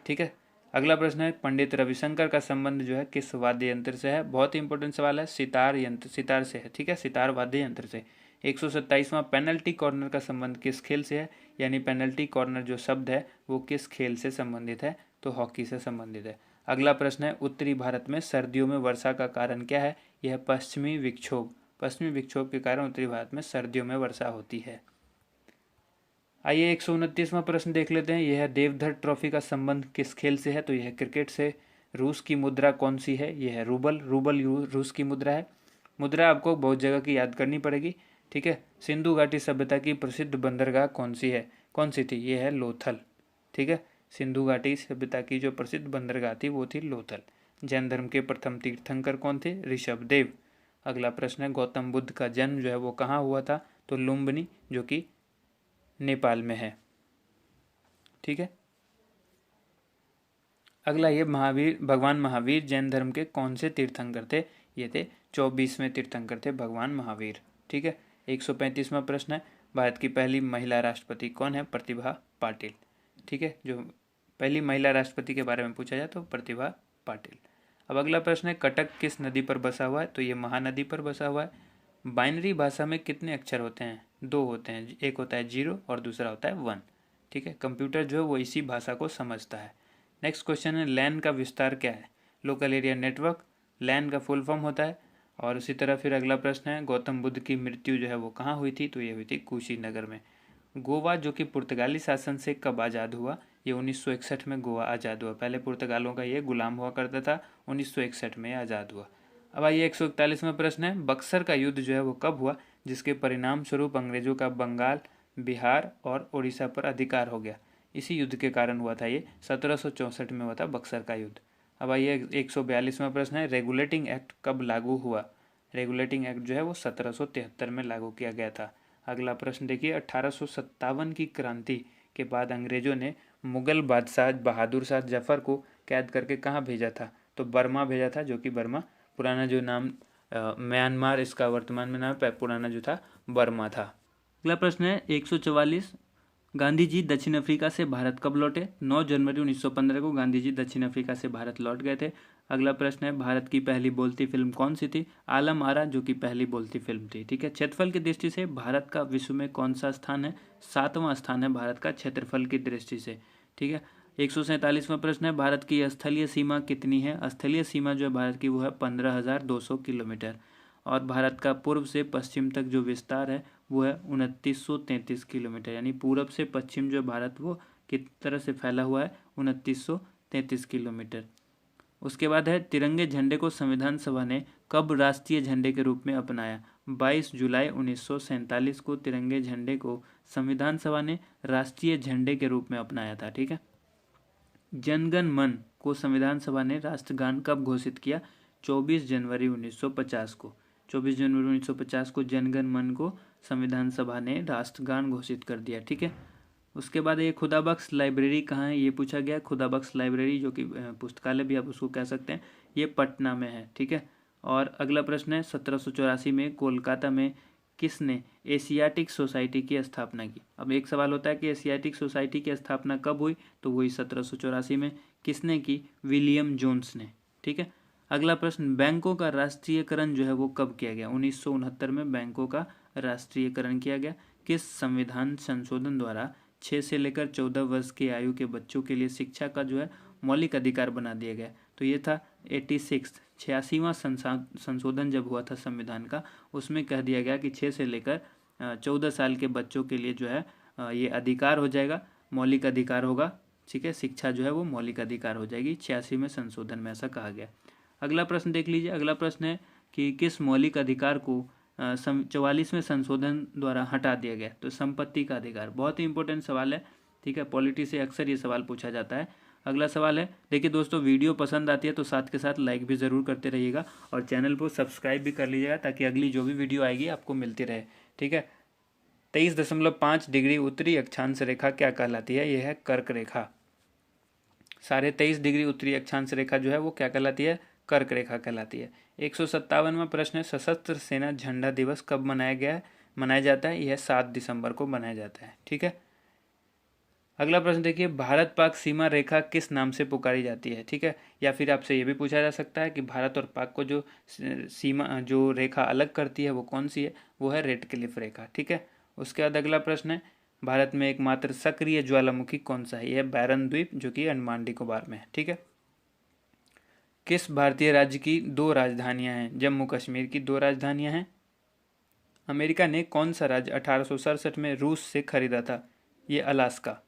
ठीक है, अगला प्रश्न है पंडित रविशंकर का संबंध जो है किस वाद्य यंत्र से है? बहुत ही इंपॉर्टेंट सवाल है, सितार यंत्र, सितार से है। ठीक है, सितार वाद्य यंत्र से। 127वां पेनल्टी कॉर्नर का संबंध किस खेल से है? यानी पेनल्टी कॉर्नर जो शब्द है वो किस खेल से संबंधित है? तो हॉकी से संबंधित है। अगला प्रश्न है उत्तरी भारत में सर्दियों में वर्षा का कारण क्या है? यह पश्चिमी विक्षोभ। पश्चिमी विक्षोभ के कारण उत्तरी भारत में सर्दियों में वर्षा होती है। आइए 129वां प्रश्न देख लेते हैं। यह देवधर ट्रॉफी का संबंध किस खेल से है? तो यह क्रिकेट से। रूस की मुद्रा कौन सी है? यह है रूबल। रूबल रूस की मुद्रा है। मुद्रा आपको बहुत जगह की याद करनी पड़ेगी। ठीक है, सिंधु घाटी सभ्यता की प्रसिद्ध बंदरगाह कौन सी है? कौन सी थी? यह है लोथल। ठीक है, सिंधु घाटी सभ्यता की जो प्रसिद्ध बंदरगाह थी वो थी लोथल। जैन धर्म के प्रथम तीर्थंकर कौन थे? ऋषभदेव। अगला प्रश्न है गौतम बुद्ध का जन्म जो है वो कहाँ हुआ था? तो लुम्बिनी जो कि नेपाल में है। ठीक है, अगला ये भगवान महावीर जैन धर्म के कौन से तीर्थंकर थे? ये थे 24वें तीर्थंकर थे भगवान महावीर। ठीक है, 135वां प्रश्न है भारत की पहली महिला राष्ट्रपति कौन है? प्रतिभा पाटिल। ठीक है, जो पहली महिला राष्ट्रपति के बारे में पूछा जाए तो प्रतिभा पाटिल। अब अगला प्रश्न है कटक किस नदी पर बसा हुआ है? तो ये महानदी पर बसा हुआ है। बाइनरी भाषा में कितने अक्षर होते हैं? 2 होते हैं, एक होता है 0 और दूसरा होता है 1। ठीक है, कंप्यूटर जो है वो इसी भाषा को समझता है। नेक्स्ट क्वेश्चन है लैन का विस्तार क्या है? लोकल एरिया नेटवर्क, लैन का फुल फॉर्म होता है। और उसी तरह फिर अगला प्रश्न है गौतम बुद्ध की मृत्यु जो है वो कहाँ हुई थी? तो ये हुई थी कुशीनगर में। गोवा जो कि पुर्तगाली शासन से कब आज़ाद हुआ? ये 1961 में गोवा आज़ाद हुआ। पहले पुर्तगालों का ये गुलाम हुआ करता था, 1961 में आज़ाद हुआ। अब आइए 141वां प्रश्न है बक्सर का युद्ध जो है वो कब हुआ जिसके परिणाम स्वरूप अंग्रेजों का बंगाल, बिहार और उड़ीसा पर अधिकार हो गया? इसी युद्ध के कारण हुआ था, ये 1764 में हुआ था बक्सर का युद्ध। अब आइए 142वां प्रश्न है रेगुलेटिंग एक्ट कब लागू हुआ? रेगुलेटिंग एक्ट जो है वो 1773 में लागू किया गया था। अगला प्रश्न देखिए 1857 की क्रांति के बाद अंग्रेजों ने मुगल बादशाह बहादुर शाह जफर को कैद करके कहाँ भेजा था? तो बर्मा भेजा था, जो कि बर्मा पुराना जो नाम म्यांमार इसका वर्तमान में नाम पुराना जो था बर्मा था। अगला प्रश्न है 144 गांधी जी दक्षिण अफ्रीका से भारत कब लौटे? 9 जनवरी 1915 को गांधी जी दक्षिण अफ्रीका से भारत लौट गए थे। अगला प्रश्न है भारत की पहली बोलती फिल्म कौन सी थी? आलम आरा जो कि पहली बोलती फिल्म थी। ठीक है, क्षेत्रफल की दृष्टि से भारत का विश्व में कौन सा स्थान है? 7वां स्थान है भारत का क्षेत्रफल की दृष्टि से। ठीक है, 147वां प्रश्न है भारत की स्थलीय सीमा कितनी है? स्थलीय सीमा जो है भारत की वो है 15,200 किलोमीटर। और भारत का पूर्व से पश्चिम तक जो विस्तार है वो है 2933 किलोमीटर। यानी पूरब से पश्चिम जो भारत वो किस तरह से फैला हुआ है? 2933 किलोमीटर। उसके बाद है तिरंगे झंडे को संविधान सभा ने कब राष्ट्रीय झंडे के रूप में अपनाया? 22 जुलाई 1947 को तिरंगे झंडे को संविधान सभा ने राष्ट्रीय झंडे के रूप में अपनाया था। ठीक है, जनगण मन को संविधान सभा ने राष्ट्रगान कब घोषित किया? 24 जनवरी 1950 को। 24 जनवरी 1950 को जनगण मन को संविधान सभा ने राष्ट्रगान घोषित कर दिया। ठीक है। उसके बाद ये खुदाबख्श लाइब्रेरी कहाँ है, ये पूछा गया। खुदाबख्श लाइब्रेरी जो कि पुस्तकालय भी आप उसको कह सकते हैं, ये पटना में है। ठीक है। और अगला प्रश्न है 1784 में कोलकाता में किसने एशियाटिक सोसाइटी की स्थापना की? अब एक सवाल होता है कि एशियाटिक सोसाइटी की स्थापना कब हुई, तो वही 1784 में। किसने की? विलियम जोन्स ने। ठीक है। अगला प्रश्न, बैंकों का राष्ट्रीयकरण जो है वो कब किया गया? 1969 में बैंकों का राष्ट्रीयकरण किया गया। किस संविधान संशोधन द्वारा 6 से लेकर 14 वर्ष की आयु के बच्चों के लिए शिक्षा का जो है मौलिक अधिकार बना दिया गया? तो ये था 86वां संशोधन जब हुआ था संविधान का, उसमें कह दिया गया कि 6 से लेकर 14 साल के बच्चों के लिए जो है ये अधिकार हो जाएगा, मौलिक अधिकार होगा। ठीक है। शिक्षा जो है वो मौलिक अधिकार हो जाएगी। 86वें संशोधन में ऐसा कहा गया। अगला प्रश्न देख लीजिए। अगला प्रश्न है कि किस मौलिक अधिकार को 44वें संशोधन द्वारा हटा दिया गया? तो संपत्ति का अधिकार। बहुत ही इंपॉर्टेंट सवाल है। ठीक है। पॉलिटी से अक्सर ये सवाल पूछा जाता है। अगला सवाल है, देखिए दोस्तों, वीडियो पसंद आती है तो साथ के साथ लाइक भी ज़रूर करते रहिएगा और चैनल को सब्सक्राइब भी कर लीजिएगा ताकि अगली जो भी वीडियो आएगी आपको मिलती रहे। ठीक है। 23.5 डिग्री उत्तरी अक्षांश रेखा क्या कहलाती है? यह है कर्क रेखा। 23.5 डिग्री उत्तरी अक्षांश रेखा जो है वो क्या कहलाती है? कर्क रेखा कहलाती है। 157वां प्रश्न है, सशस्त्र सेना झंडा दिवस कब मनाया जाता है? यह 7 दिसंबर को मनाया जाता है। ठीक है। अगला प्रश्न देखिए, भारत पाक सीमा रेखा किस नाम से पुकारी जाती है? ठीक है। या फिर आपसे ये भी पूछा जा सकता है कि भारत और पाक को जो सीमा जो रेखा अलग करती है वो कौन सी है? वो है रेड क्लिफ रेखा। ठीक है। उसके बाद अगला प्रश्न है, भारत में एकमात्र सक्रिय ज्वालामुखी कौन सा है? यह बैरन द्वीप जो कि अंडमान निकोबार में है। ठीक है। किस भारतीय राज्य की 2 राजधानियां हैं? जम्मू कश्मीर की 2 राजधानियां हैं। अमेरिका ने कौन सा राज्य 1867 में रूस से खरीदा था? ये अलास्का।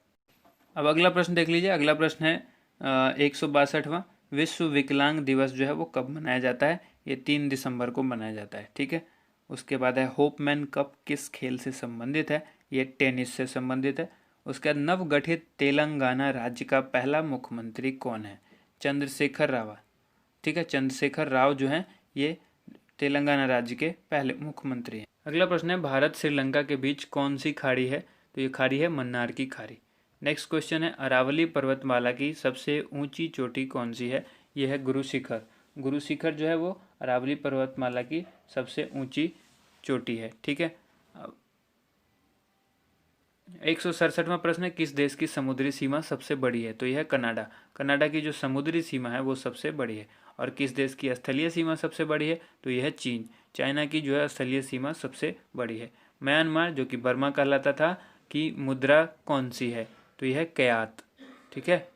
अब अगला प्रश्न देख लीजिए। अगला प्रश्न है 162वां, विश्व विकलांग दिवस जो है वो कब मनाया जाता है? ये 3 दिसंबर को मनाया जाता है। ठीक है। उसके बाद है होपमैन कप किस खेल से संबंधित है? ये टेनिस से संबंधित है। उसके बाद नवगठित तेलंगाना राज्य का पहला मुख्यमंत्री कौन है? चंद्रशेखर राव। ठीक है। चंद्रशेखर राव जो है ये तेलंगाना राज्य के पहले मुख्यमंत्री हैं। अगला प्रश्न है, भारत श्रीलंका के बीच कौन सी खाड़ी है? तो ये खाड़ी है मन्नार की खाड़ी। नेक्स्ट क्वेश्चन है, अरावली पर्वतमाला की सबसे ऊंची चोटी कौन सी है? यह है गुरु शिखर। गुरु शिखर जो है वो अरावली पर्वतमाला की सबसे ऊंची चोटी है। ठीक है। 167वां प्रश्न है, किस देश की समुद्री सीमा सबसे बड़ी है? तो यह है कनाडा। कनाडा की जो समुद्री सीमा है वो सबसे बड़ी है। और किस देश की स्थलीय सीमा सबसे बड़ी है? तो यह है चीन। चाइना की जो है स्थलीय सीमा सबसे बड़ी है। म्यांमार जो कि बर्मा कहलाता था की मुद्रा कौन सी है? तो यह है क्यात। ठीक है।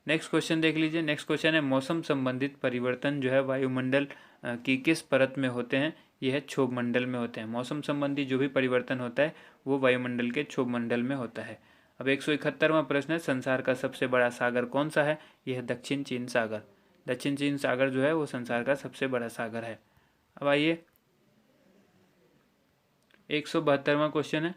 नेक्स्ट क्वेश्चन देख लीजिए। नेक्स्ट क्वेश्चन है, मौसम संबंधित परिवर्तन जो है वायुमंडल की किस परत में होते हैं? यह है क्षोभ मंडल में होते हैं। मौसम संबंधी जो भी परिवर्तन होता है वो वायुमंडल के क्षोभ मंडल में होता है। अब 171वां प्रश्न है, संसार का सबसे बड़ा सागर कौन सा है? यह है दक्षिण चीन सागर। दक्षिण चीन सागर जो है वो संसार का सबसे बड़ा सागर है। अब आइए 172वां क्वेश्चन है,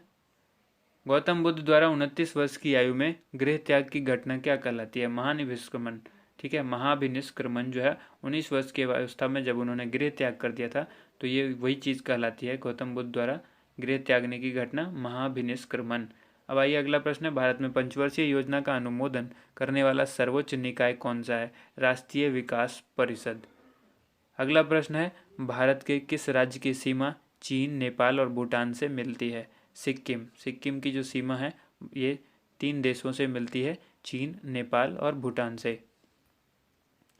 गौतम बुद्ध द्वारा 29 वर्ष की आयु में गृह त्याग की घटना क्या कहलाती है? महानिष्क्रमण। ठीक है। महाभिनिष्क्रमण जो है 19 वर्ष की अवस्था में जब उन्होंने गृह त्याग कर दिया था तो ये वही चीज़ कहलाती है, गौतम बुद्ध द्वारा गृह त्यागने की घटना महाभिनिष्क्रमण। अब आइए अगला प्रश्न है, भारत में पंचवर्षीय योजना का अनुमोदन करने वाला सर्वोच्च निकाय कौन सा है? राष्ट्रीय विकास परिषद। अगला प्रश्न है, भारत के किस राज्य की सीमा चीन, नेपाल और भूटान से मिलती है? सिक्किम। सिक्किम की जो सीमा है ये 3 देशों से मिलती है, चीन, नेपाल और भूटान से।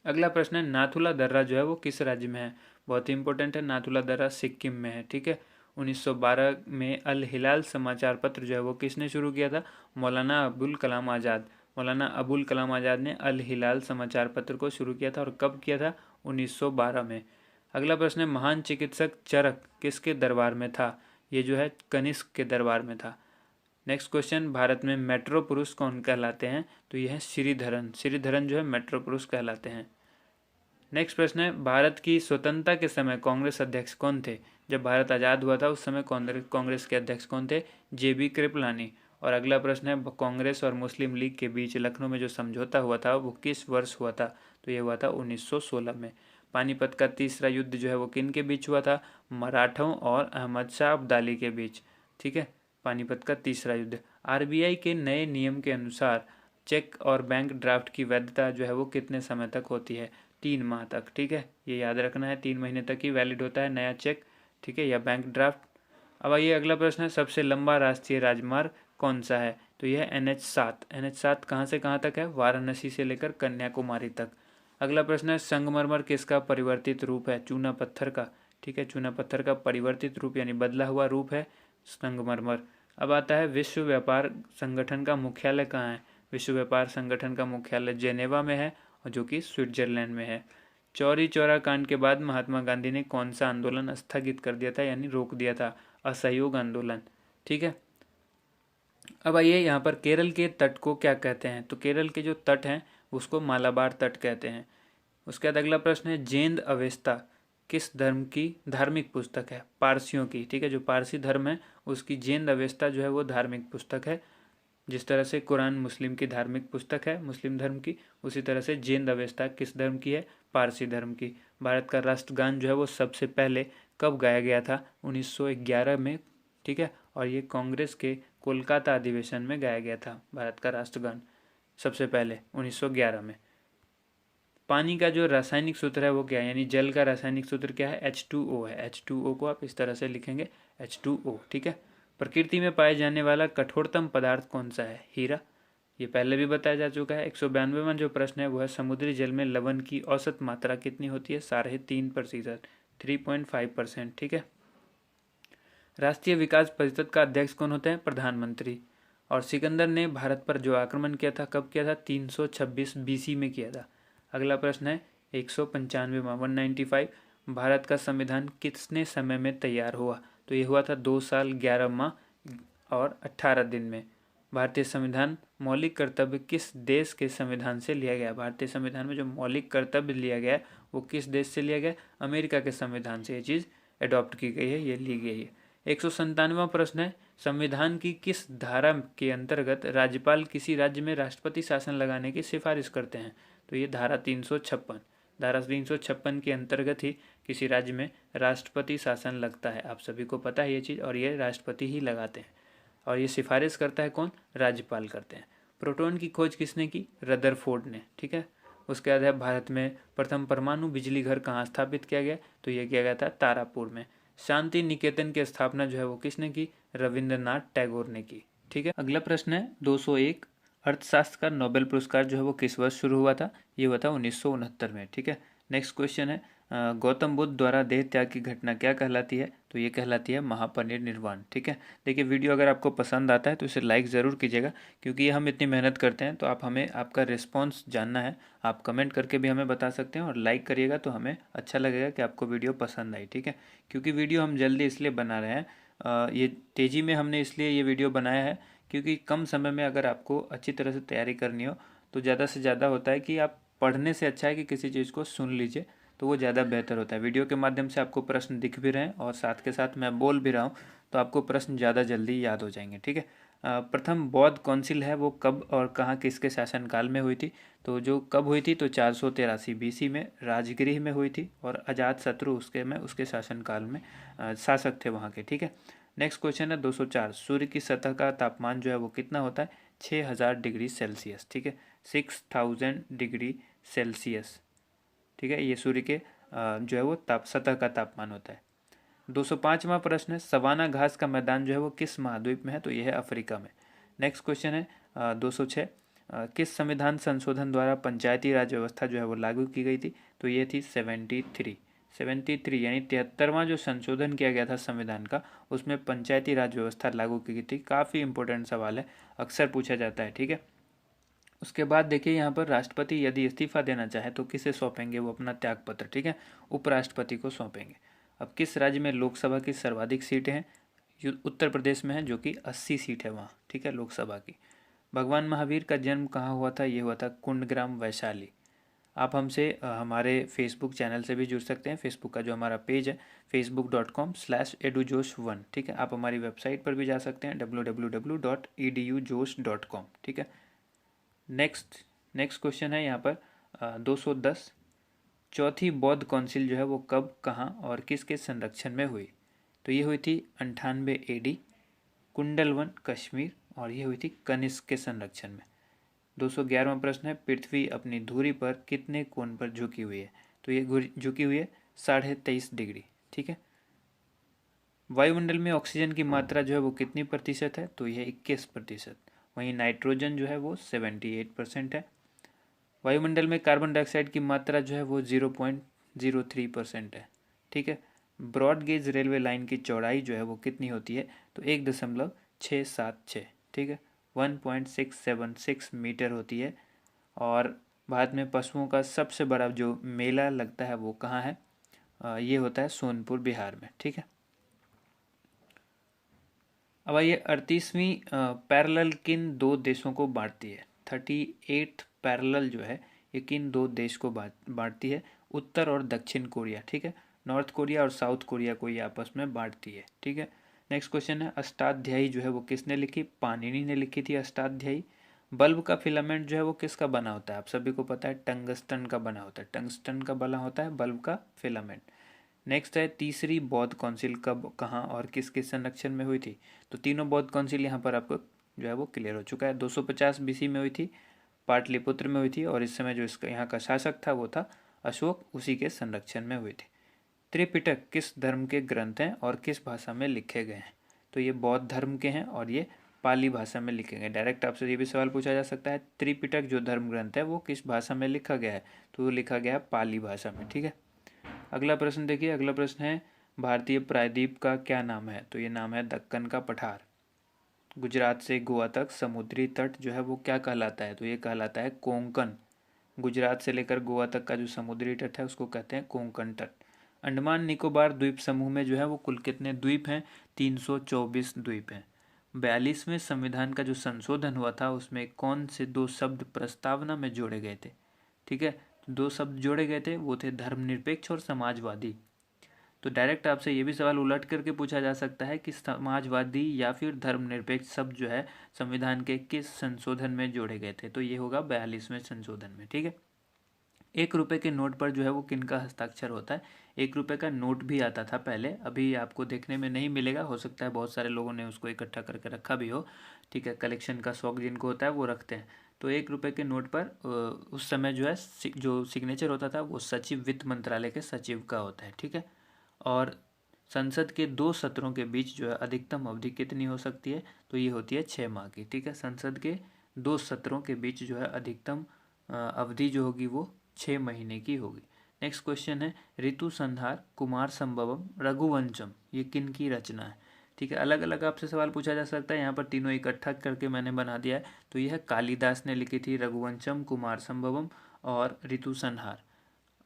अगला प्रश्न है, नाथुला दर्रा जो है वो किस राज्य में है? बहुत ही इंपॉर्टेंट है, नाथुला दर्रा सिक्किम में है। ठीक है। 1912 में अल हिलाल समाचार पत्र जो है वो किसने शुरू किया था? मौलाना अबुल कलाम आज़ाद। मौलाना अबुल कलाम आज़ाद ने अल हिलाल समाचार पत्र को शुरू किया था। और कब किया था? 1912 में। अगला प्रश्न है, महान चिकित्सक चरक किसके दरबार में था? ये जो है कनिष्क के दरबार में था। नेक्स्ट क्वेश्चन, भारत में मेट्रो पुरुष कौन कहलाते हैं? तो यह है श्रीधरन। श्रीधरन जो है मेट्रो पुरुष कहलाते हैं। नेक्स्ट प्रश्न है, भारत की स्वतंत्रता के समय कांग्रेस अध्यक्ष कौन थे? जब भारत आज़ाद हुआ था उस समय कांग्रेस के अध्यक्ष कौन थे? JB कृपलानी। और अगला प्रश्न है कांग्रेस और मुस्लिम लीग के बीच लखनऊ में जो समझौता हुआ था वो किस वर्ष हुआ था, तो ये हुआ था 1916 में। पानीपत का तीसरा युद्ध जो है वो किन के बीच हुआ था, मराठों और अहमद शाह अब्दाली के बीच, ठीक है, पानीपत का तीसरा युद्ध। आरबीआई के नए नियम के अनुसार चेक और बैंक ड्राफ्ट की वैधता जो है वो कितने समय तक होती है, 3 माह तक, ठीक है, ये याद रखना है, 3 महीने तक ही वैलिड होता है नया चेक, ठीक है, या बैंक ड्राफ्ट। अब आइए अगला प्रश्न है सबसे लंबा राष्ट्रीय राजमार्ग कौन सा है, तो यह है NH7। NH7 कहाँ से कहाँ तक है, वाराणसी से लेकर कन्याकुमारी तक। अगला प्रश्न है संगमरमर किसका परिवर्तित रूप है, चूना पत्थर का, ठीक है, चूना पत्थर का परिवर्तित रूप यानी बदला हुआ रूप है संगमरमर। अब आता है विश्व व्यापार संगठन का मुख्यालय कहाँ है, विश्व व्यापार संगठन का मुख्यालय जेनेवा में है और जो कि स्विट्जरलैंड में है। चौरी चौरा कांड के बाद महात्मा गांधी ने कौन सा आंदोलन स्थगित कर दिया था यानी रोक दिया था, असहयोग आंदोलन, ठीक है। अब आइए यहाँ पर केरल के तट को क्या कहते हैं, तो केरल के जो तट हैं उसको मालाबार तट कहते हैं। उसके बाद अगला प्रश्न है जेंद अवेस्ता किस धर्म की धार्मिक पुस्तक है, पारसियों की, ठीक है, जो पारसी धर्म है उसकी जेंद अवेस्ता जो है वो धार्मिक पुस्तक है। जिस तरह से कुरान मुस्लिम की धार्मिक पुस्तक है मुस्लिम धर्म की, उसी तरह से जेंद अवेस्ता किस धर्म की है, पारसी धर्म की। भारत का राष्ट्रगान जो है वो सबसे पहले कब गाया गया था, 1911 में, ठीक है, और ये कांग्रेस के कोलकाता अधिवेशन में गाया गया था भारत का राष्ट्रगान सबसे पहले 1911 में। पानी का जो रासायनिक सूत्र है वो क्या है, यानी जल का रासायनिक सूत्र क्या है, H2O है। H2O को आप इस तरह से लिखेंगे H2O, ठीक है। प्रकृति में पाए जाने वाला कठोरतम पदार्थ कौन सा है, हीरा, ये पहले भी बताया जा चुका है। 192वां जो प्रश्न है वो है समुद्री जल में लवण की औसत मात्रा कितनी होती है, 3.5%, 3.5%, ठीक है। राष्ट्रीय विकास परिषद का अध्यक्ष कौन होते हैं, प्रधानमंत्री। और सिकंदर ने भारत पर जो आक्रमण किया था कब किया था, 326 BC में किया था। अगला प्रश्न है 195वां 195, भारत का संविधान कितने समय में तैयार हुआ, तो ये हुआ था 2 साल 11 माह और 18 दिन में। भारतीय संविधान मौलिक कर्तव्य किस देश के संविधान से लिया गया, भारतीय संविधान में जो मौलिक कर्तव्य लिया गया वो किस देश से लिया गया, अमेरिका के संविधान से ये चीज़ अडॉप्ट की गई है, ये ली गई है। 197वां प्रश्न है संविधान की किस धारा के अंतर्गत राज्यपाल किसी राज्य में राष्ट्रपति शासन लगाने की सिफारिश करते हैं, तो ये धारा 356, धारा 356 के अंतर्गत ही किसी राज्य में राष्ट्रपति शासन लगता है, आप सभी को पता है ये चीज़, और ये राष्ट्रपति ही लगाते हैं और ये सिफारिश करता है कौन, राज्यपाल करते हैं। प्रोटॉन की खोज किसने की, रदरफोर्ड ने, ठीक है। उसके बाद है भारत में प्रथम परमाणु बिजली घर कहाँ स्थापित किया गया, तो ये किया गया था तारापुर में। शांति निकेतन की स्थापना जो है वो किसने की, रविंद्रनाथ टैगोर ने की, ठीक है। अगला प्रश्न है 201, अर्थशास्त्र का नोबेल पुरस्कार जो है वो किस वर्ष शुरू हुआ था, ये हुआ था 1969 में, ठीक है। नेक्स्ट क्वेश्चन है गौतम बुद्ध द्वारा देह त्याग की घटना क्या कहलाती है, तो ये कहलाती है महापरिनिर्वाण, ठीक है। देखिए वीडियो अगर आपको पसंद आता है तो इसे लाइक ज़रूर कीजिएगा, क्योंकि ये हम इतनी मेहनत करते हैं तो आप हमें आपका रिस्पॉन्स जानना है, आप कमेंट करके भी हमें बता सकते हैं और लाइक करिएगा तो हमें अच्छा लगेगा कि आपको वीडियो पसंद आई, ठीक है। क्योंकि वीडियो हम जल्दी इसलिए बना रहे हैं, ये तेज़ी में हमने इसलिए ये वीडियो बनाया है क्योंकि कम समय में अगर आपको अच्छी तरह से तैयारी करनी हो तो ज़्यादा से ज़्यादा होता है कि आप पढ़ने से अच्छा है कि किसी चीज़ को सुन लीजिए, तो वो ज़्यादा बेहतर होता है। वीडियो के माध्यम से आपको प्रश्न दिख भी रहे हैं और साथ के साथ मैं बोल भी रहा हूँ तो आपको प्रश्न ज़्यादा जल्दी याद हो जाएंगे, ठीक है। प्रथम बौद्ध काउंसिल है वो कब और कहाँ किसके शासनकाल में हुई थी, तो जो कब हुई थी तो 483 BC में राजगृह में हुई थी और अजात शत्रु उसके शासनकाल में शासक थे वहाँ के, ठीक है। नेक्स्ट क्वेश्चन है 204, सूर्य की सतह का तापमान जो है वो कितना होता है, 6000 डिग्री सेल्सियस, ठीक है, 6000 डिग्री सेल्सियस, ठीक है, ये सूर्य के जो है वो सतह का तापमान होता है। 205वां प्रश्न है सवाना घास का मैदान जो है वो किस महाद्वीप में है, तो यह है अफ्रीका में। नेक्स्ट क्वेश्चन है 206, किस संविधान संशोधन द्वारा पंचायती राज व्यवस्था जो है वो लागू की गई थी, तो ये थी 73 यानी 73वां जो संशोधन किया गया था संविधान का, उसमें पंचायती राज व्यवस्था लागू की गई थी। काफ़ी इंपॉर्टेंट सवाल है, अक्सर पूछा जाता है, ठीक है। उसके बाद देखिए यहाँ पर राष्ट्रपति यदि इस्तीफा देना चाहे तो किसे सौंपेंगे, वो अपना त्यागपत्र, ठीक है, उपराष्ट्रपति को सौंपेंगे। अब किस राज्य में लोकसभा की सर्वाधिक सीटें हैं, उत्तर प्रदेश में है जो कि 80 सीट है वहाँ, ठीक है, लोकसभा की। भगवान महावीर का जन्म कहाँ हुआ था, ये हुआ था कुंडग्राम वैशाली। आप हमसे हमारे फेसबुक चैनल से भी जुड़ सकते हैं। फेसबुक का जो हमारा पेज है facebook.com/edujosh1, ठीक है। आप हमारी वेबसाइट पर भी जा सकते हैं www.edujosh.com, ठीक है। नेक्स्ट क्वेश्चन है यहाँ पर 210। चौथी बौद्ध काउंसिल जो है वो कब, कहाँ और किसके संरक्षण में हुई? तो ये हुई थी 98 AD, कुंडलवन कश्मीर, और ये हुई थी कनिष्क के संरक्षण में। 211वां प्रश्न है, पृथ्वी अपनी धुरी पर कितने कोण पर झुकी हुई है? तो ये झुकी हुई है 23.5 डिग्री, ठीक है। वायुमंडल में ऑक्सीजन की मात्रा जो है वो कितनी प्रतिशत है? तो यह 21%। वहीं नाइट्रोजन जो है वो 78% है। वायुमंडल में कार्बन डाइऑक्साइड की मात्रा जो है वो 0.03% है, ठीक है। ब्रॉड गेज रेलवे लाइन की चौड़ाई जो है वो कितनी होती है? तो 1.676, ठीक है, 1.676 मीटर होती है। और भारत में पशुओं का सबसे बड़ा जो मेला लगता है वो कहाँ है? ये होता है सोनपुर, बिहार में, ठीक है। अब आइए 38वीं पैरेलल किन दो देशों को बांटती है? 38th पैरेलल जो है ये किन दो देश को बांटती है? उत्तर और दक्षिण कोरिया, ठीक है। नॉर्थ कोरिया और साउथ कोरिया को ये आपस में बांटती है, ठीक है। नेक्स्ट क्वेश्चन है, अष्टाध्यायी जो है वो किसने लिखी? पाणिनि ने लिखी थी अष्टाध्यायी। बल्ब का फिलामेंट जो है वो किसका बना होता है? आप सभी को पता है टंगस्टन का बना होता है। टंगस्टन का बना होता है बल्ब का फिलामेंट। नेक्स्ट है, तीसरी बौद्ध काउंसिल कब, कहाँ और किसके संरक्षण में हुई थी? तो तीनों बौद्ध काउंसिल यहाँ पर आपको जो है वो क्लियर हो चुका है। 250 BC में हुई थी, पाटलिपुत्र में हुई थी, और इस समय जो इसका यहाँ का शासक था वो था अशोक, उसी के संरक्षण में हुई थी। त्रिपिटक किस धर्म के ग्रंथ हैं और किस भाषा में लिखे गए हैं? तो ये बौद्ध धर्म के हैं और ये पाली भाषा में लिखे गए। डायरेक्ट आपसे ये भी सवाल पूछा जा सकता है, त्रिपिटक जो धर्म ग्रंथ है वो किस भाषा में लिखा गया है? तो वो लिखा गया है पाली भाषा में, ठीक है। अगला प्रश्न देखिए, अगला प्रश्न है, भारतीय प्रायद्वीप का क्या नाम है? तो ये नाम है दक्कन का पठार। गुजरात से गोवा तक समुद्री तट जो है वो क्या कहलाता है? तो ये कहलाता है कोंकण। गुजरात से लेकर गोवा तक का जो समुद्री तट है उसको कहते हैं कोंकण तट। अंडमान निकोबार द्वीप समूह में जो है वो कुल कितने द्वीप हैं? 324 द्वीप हैं। 42वें संविधान का जो संशोधन हुआ था उसमें कौन से दो शब्द प्रस्तावना में जोड़े गए थे? ठीक है, दो शब्द जोड़े गए थे, वो थे धर्मनिरपेक्ष और समाजवादी। तो डायरेक्ट आपसे ये भी सवाल उलट करके पूछा जा सकता है कि समाजवादी या फिर धर्मनिरपेक्ष शब्द जो है संविधान के किस संशोधन में जोड़े गए थे? तो ये होगा 42वें संशोधन में, ठीक है। 1 रुपए के नोट पर जो है वो किनका हस्ताक्षर होता है? 1 रुपए का नोट भी आता था पहले, अभी आपको देखने में नहीं मिलेगा, हो सकता है बहुत सारे लोगों ने उसको इकट्ठा करके रखा भी हो, ठीक है। कलेक्शन का शौक जिनको होता है वो रखते हैं। तो 1 रुपए के नोट पर उस समय जो है जो सिग्नेचर होता था वो सचिव, वित्त मंत्रालय के सचिव का होता है, ठीक है। और संसद के 2 सत्रों के बीच जो है अधिकतम अवधि कितनी हो सकती है? तो ये होती है 6 माह की, ठीक है। संसद के 2 सत्रों के बीच जो है अधिकतम अवधि जो होगी वो 6 महीने की होगी। नेक्स्ट क्वेश्चन है, ऋतु संहार, कुमार संभवम, रघुवंशम, ये किन की रचना है? ठीक है, अलग अलग आपसे सवाल पूछा जा सकता है, यहाँ पर तीनों इकट्ठा करके मैंने बना दिया है। तो यह कालिदास ने लिखी थी, रघुवंशम, कुमार संभवम और ऋतु संहार।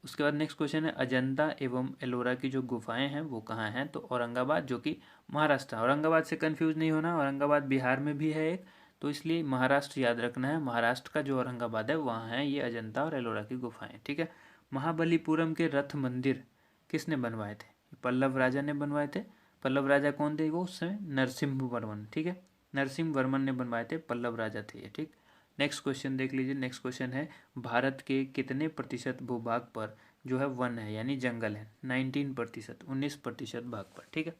उसके बाद नेक्स्ट क्वेश्चन है, अजंता एवं एलोरा की जो गुफाएं हैं वो कहाँ हैं? तो औरंगाबाद, जो कि महाराष्ट्र। औरंगाबाद से कंफ्यूज नहीं होना, औरंगाबाद बिहार में भी है एक, तो इसलिए महाराष्ट्र याद रखना है। महाराष्ट्र का जो औरंगाबाद है वहाँ है ये अजंता और एलोरा की गुफाएं, ठीक है। महाबलीपुरम के रथ मंदिर किसने बनवाए थे? पल्लव राजा ने बनवाए थे। पल्लव राजा कौन थे? वो उस समय नरसिम्हा वर्मन, ठीक है, नरसिम्हा वर्मन ने बनवाए थे, पल्लव राजा थे ये, ठीक। नेक्स्ट क्वेश्चन देख लीजिए। नेक्स्ट क्वेश्चन है, भारत के कितने प्रतिशत भूभाग पर जो है वन है यानी जंगल है? 19%, 19% भाग पर, ठीक है।